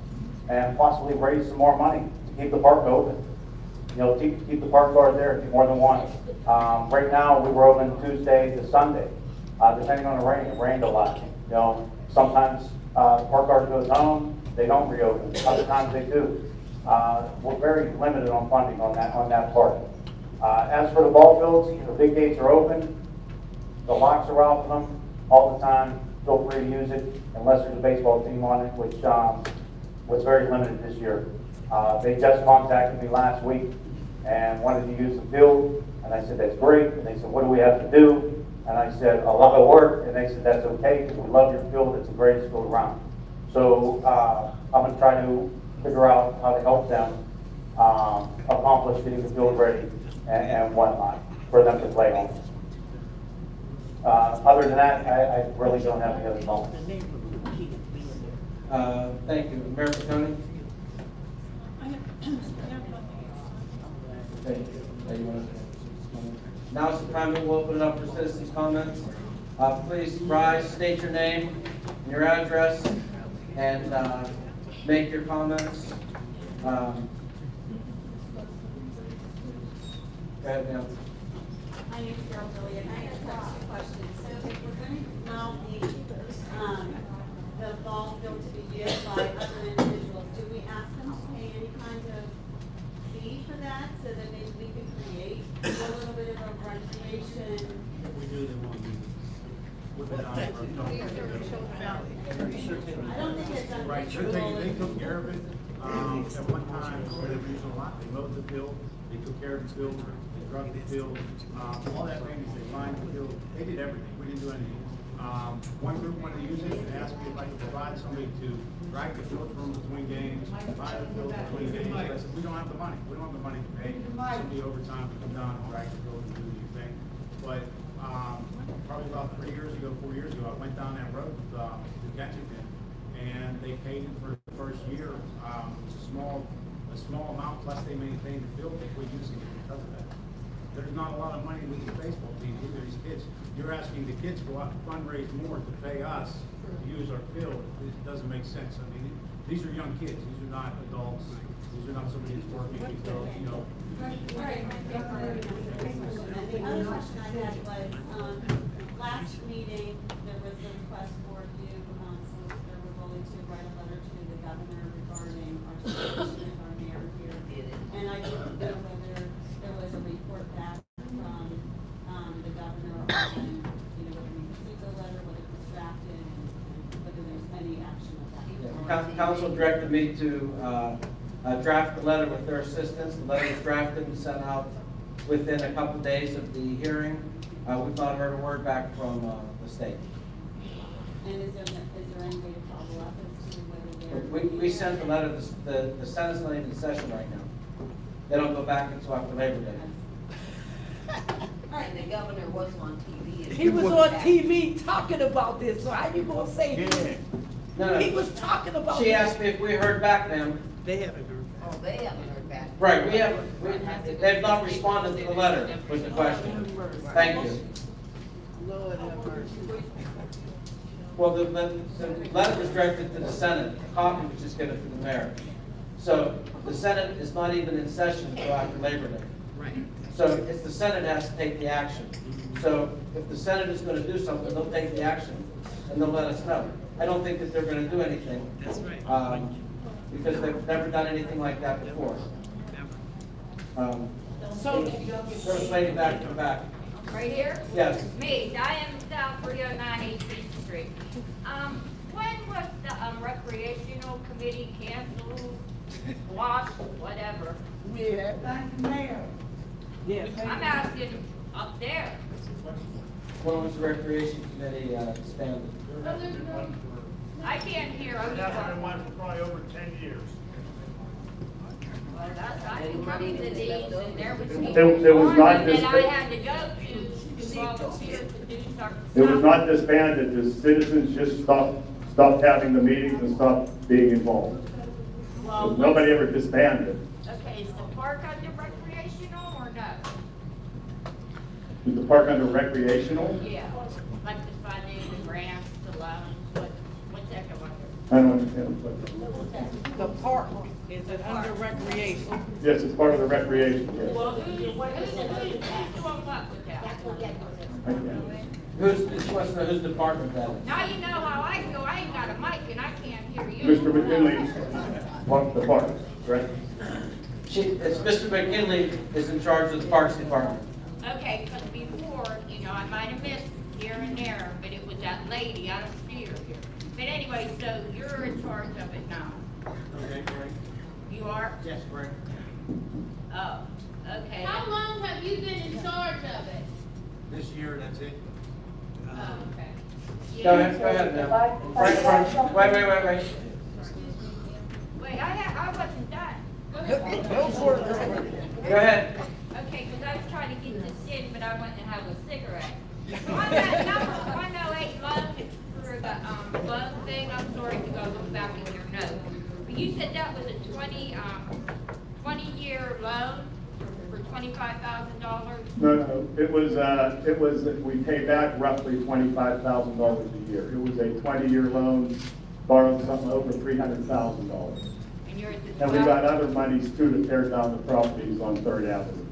and possibly raise some more money to keep the park open. Keep the park guard there, more than one. Right now, we were open Tuesday to Sunday, depending on the rain. It rained a lot. Sometimes the park guard goes home, they don't reopen. Other times they do. We're very limited on funding on that part. As for the ball fields, the big gates are open. The locks are off of them. all the time. Feel free to use it unless there's a baseball team on it, which was very limited this year. They just contacted me last week and wanted to use the field, and I said, that's great. And they said, what do we have to do? And I said, a lot of work, and they said, that's okay, because we love your field, it's the greatest field around. So I'm going to try to figure out how to help them accomplish getting the field ready and whatnot for them to play on. Other than that, I really don't have any other comments. Thank you. Mayor Pettoni? Okay. Now's the time we will open it up for citizens' comments. Please rise, state your name and your address, and make your comments. Go ahead, ma'am. My name is Carol Billy, and I have two questions. So if we're going to allow the ball field to be used by other individuals, do we ask them to pay any kind of fee for that so that maybe we can create a little bit of a recreation? If we do, they won't be. I don't think it's Right, they took care of it. At one time, they were using a lot. They mowed the field, they took care of the field, they drugged the field, all that things, they lined the field. They did everything. We didn't do anything. One group wanted to use it and asked me if I could provide somebody to drag the field from between games, buy the field between games. I said, we don't have the money. We don't have the money to pay somebody overtime to come down and drag the field and do the thing. But probably about 3 years ago, 4 years ago, I went down that road to Kensington, and they paid it for the first year. A small amount, plus they maintained the field. They quit using it because of that. There's not a lot of money with the baseball team, either these kids. You're asking the kids to go out and fundraise more to pay us to use our field. It doesn't make sense. I mean, these are young kids. These are not adults. These are not somebody who's working. These are, you know. Right. And the other question I had was, last meeting, there was a request for you, solicitor, we're going to write a letter to the governor regarding our situation with our mayor here. And I didn't know whether there was a report back from the governor on, whether we received the letter, whether it was drafted, and whether there's any action of that. Council directed me to draft the letter with their assistance. The letter was drafted and sent out within a couple days of the hearing. We've not heard a word back from the state. And is there any way to follow up as to whether they're... We sent the letter, the Senate's not even in session right now. They don't go back until after Labor Day. And the governor was on TV. He was on TV talking about this, so how you gonna say that? No. He was talking about She this. asked me if we heard back, ma'am. They haven't heard back. Oh, they haven't heard back. Right, they've not responded to the letter, was the question. Thank you. Lord have mercy. Well, the letter was directed to the Senate, a copy was just given to the mayor. So the Senate is not even in session until after Labor Day. Right. So it's the Senate has to take the action. So if the Senate is going to do something, they'll take the action and they'll let us know. I don't think that they're going to do anything. That's right. Because they've never done anything like that before. So, First lady back to back. Right here? Yes. Me, Diane Stout, 309 18th Street. When was the recreational committee canceled, squashed, whatever? yeah, thank you, Mayor. Yeah, I'm asking up there. When was the recreation committee disbanded? I can't hear. That's been one for probably over 10 years. Well, that's, I can come to these, and there was It was not that I disbanded. had to go to volunteer to do something. It was not disbanded, the citizens just stopped having the meetings and stopped being involved. Well, Nobody ever disbanded. okay, is the park under recreational or no? Is the park under recreational? Yeah, like the funding, the grants, the loans, what's that come under? I don't understand. But The park, is it under recreation? yes, it's part of the recreation. Yes. Well, who's doing what with that? I can't. Whose department that is? Now you know how I feel, I ain't got a mic and I can't hear you. Mr. McKinley's the park, correct? It's Mr. McKinley is in charge of the Parks Department. Okay, because before, I might have missed here and there, but it was at see, I don't see her here. But anyway, so you're in charge of it now. Okay, great. You are? Yes, great. Oh, okay. How long have you been in charge of it? This year, that's it. Oh, okay. Go ahead now. Wait. Wait, I wasn't done. Go ahead. Go for it. Go ahead. Okay, because I was trying to get this in, but I wanted to have a cigarette. So on that number 108 loan for the loan thing, I'm sorry to go look back in your notes. But you said that was a 20-year loan for $25,000? No, it was, we pay back roughly $25,000 a year. It was a 20-year loan, borrowed something over $300,000. And you're at the And we got other monies too to tear down the properties on Third Avenue.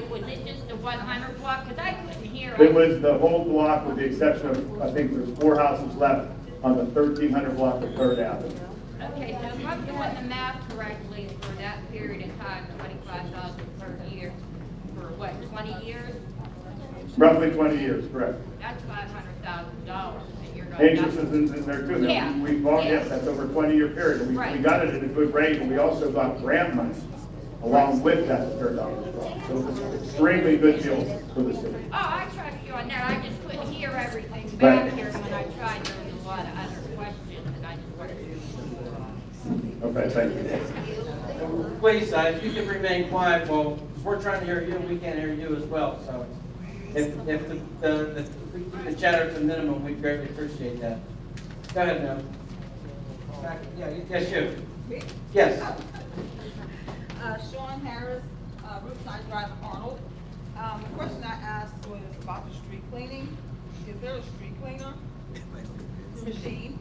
Was it just the 100 block? Because I couldn't hear. It was the whole block with the exception of, I think there's 4 houses left on the 1300 block of Third Avenue. Okay, so if I'm doing the math correctly, for that period of time, 25,000 per year, for what, 20 years? Roughly 20 years, correct. That's $500,000, and you're going. Interest is in there too. Yeah. We bought, yes, that's over a 20-year period. We Right. got it at a good rate, and we also got grant money along with that to tear down the block. So it was an extremely good deal for the city. Oh, I trust you on that. I just couldn't hear everything back Right. here when I tried. There was a lot of other questions, and I just wanted to. Okay, thank you. Please, if you could remain quiet, well, if we're trying to hear you, we can't hear you as well, so. If we keep the chatter to a minimum, we'd greatly appreciate that. Go ahead now. Yes, you. Me? Yes. Sean Harris, Rootside Drive, Arnold. The question I asked was about the street cleaning. Is there a street cleaner machine?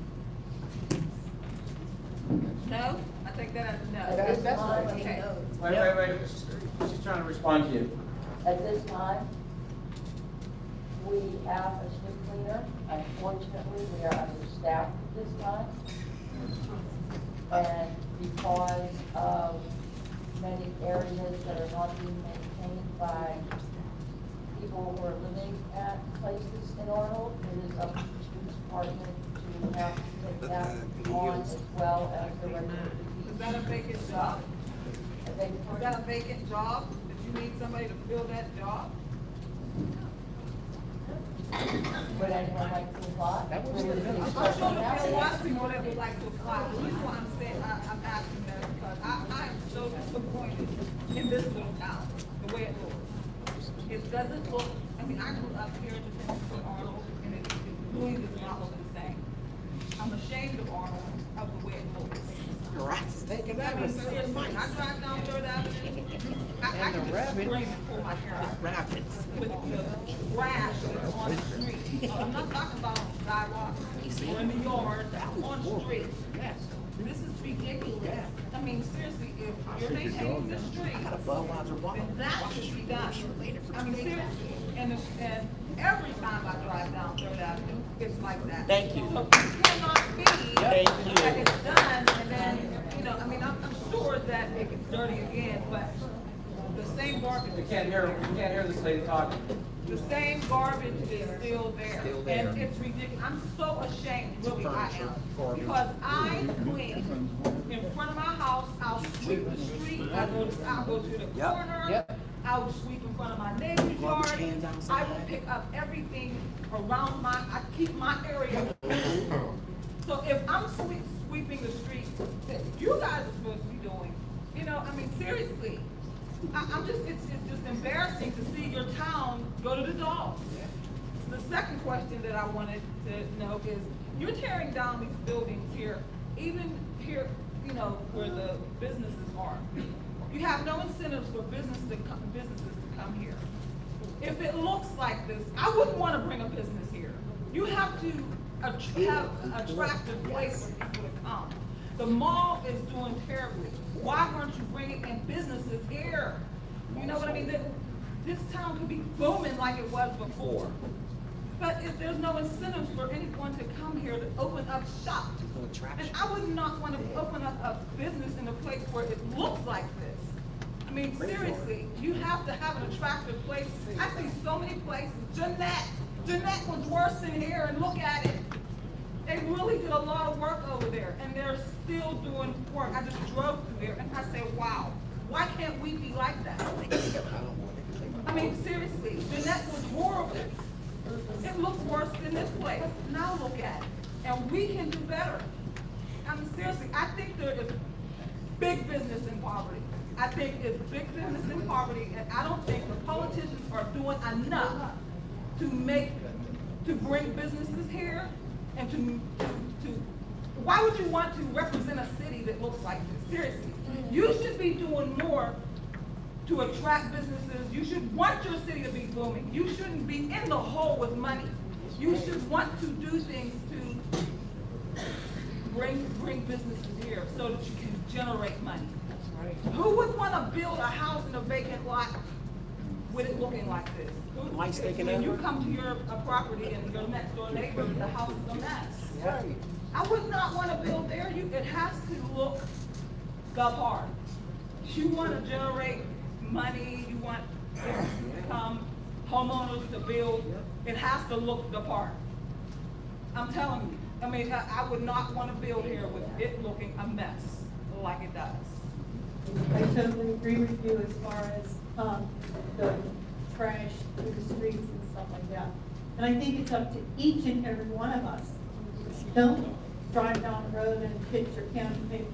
No? I take that as a no. That's right. Okay. Wait. She's trying to respond to you. At this time, we have a street cleaner. Unfortunately, we are understaffed at this time. And because of many areas that are not being maintained by people who are living at places in Arnold, it is up to the street department to have to take that on as well as the regular duties. Is that a vacant job? Is that a vacant job? That you need somebody to fill that job? Would anyone like to apply? I'm sure there are a lot of people that would like to apply. The reason why I'm saying, I'm asking that is because I am so disappointed in this little town, the way it looks. It doesn't look, I mean, I grew up here in Defense Arnold, and it really does not look the same. I'm ashamed of Arnold, of the way it looks. Rats taking I mean, seriously, I drive down Third Avenue, I can just scream and pull my hair out. Rabbits. With the trash that's on the street. I'm not talking about on the sidewalk or in the yard, on the street. This is ridiculous. I mean, seriously, if you're maintaining the street, then that should be done. I mean, seriously, and every time I drive down Third Avenue, it's like that. Thank you. So it cannot be Thank you. that it's done, and then, you know, I mean, I'm sure that it gets dirty again, but the same garbage. You can't hear this lady talking. The same garbage is still there. And it's ridiculous. I'm so ashamed, really I am. Because I clean in front of my house, I'll sweep the street, I'll go to the corner, I'll sweep in front of my neighbor's yard. I will pick up everything around I keep my area clean. So if I'm sweeping the street that you guys are supposed to be doing, you know, I mean, seriously. It's just embarrassing to see your town go to the dogs. The second question that I wanted to know is, you're tearing down these buildings here, even here, you know, where the businesses are. You have no incentives for businesses to come here. If it looks like this, I wouldn't want to bring a business here. You have to have an attractive place for people to come. The mall is doing terribly. Why aren't you bringing in businesses here? You know what I mean? This town could be booming like it was before. But if there's no incentives for anyone to come here to open up shop. And I would not want to open up a business in a place where it looks like this. I mean, seriously, you have to have an attractive place. I see so many places. Jeanette Jeanette was worse than here, and look at it. They really did a lot of work over there, and they're still doing work. I just drove through there, and I said, wow, why can't we be like that? I mean, seriously, Jeanette was horrible. It looks worse than this place. Now look at it. And we can do better. I mean, seriously, I think there is big business in poverty. I think it's big business in poverty, and I don't think the politicians are doing enough to bring businesses here and to why would you want to represent a city that looks like this? Seriously, you should be doing more to attract businesses. You should want your city to be booming. You shouldn't be in the hole with money. You should want to do things to bring businesses here so that you can generate money. Who would want to build a house in a vacant lot with it looking like this? When you come to your property and your next door neighbor, the house is a mess. I would not want to build there. It has to look the part. You want to generate money. You want to become homeowners to build. It has to look the part. I'm telling you. I mean, I would not want to build here with it looking a mess like it does. I totally agree with you as far as the trash through the streets and stuff like that. And I think it's up to each and every one of us. Don't drive down the road and hit your county paper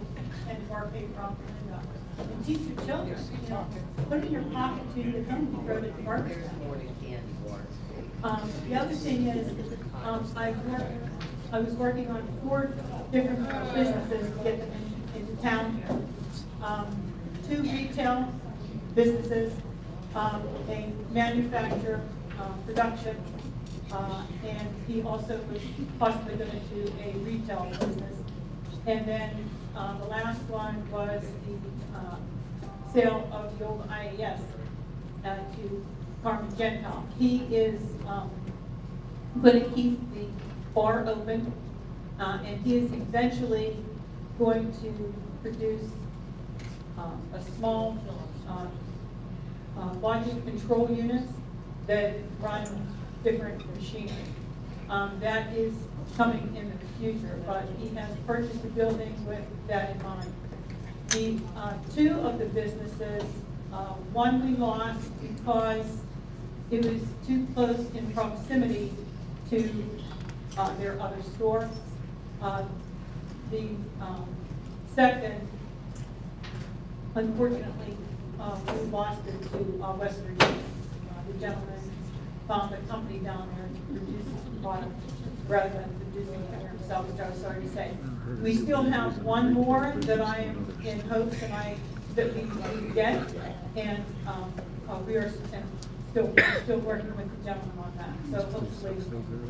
and bar paper off the window. And teach your children, you know, put it in your pocket too, to come and throw it at the garbage can. The other thing is, I was working on 4 different businesses to get them into town here. 2 retail businesses, a manufacturer, production, and he also was possibly going to do a retail business. And then the last one was the sale of the old IAS to Carmen Gentile. He is going to keep the bar open, and he is eventually going to produce a small logic control units that run different machinery. That is coming in the future, but he has purchased a building with that in mind. The 2 of the businesses, one we lost because it was too close in proximity to their other store. The second, unfortunately, we lost it to West Virginia. The gentleman found a company down there that produces the product rather than producing it for himself, which I was sorry to say. We still have one more that I am in hopes that we get, and we are still working with the gentleman on that. So hopefully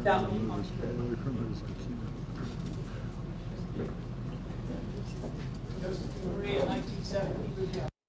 that will come through.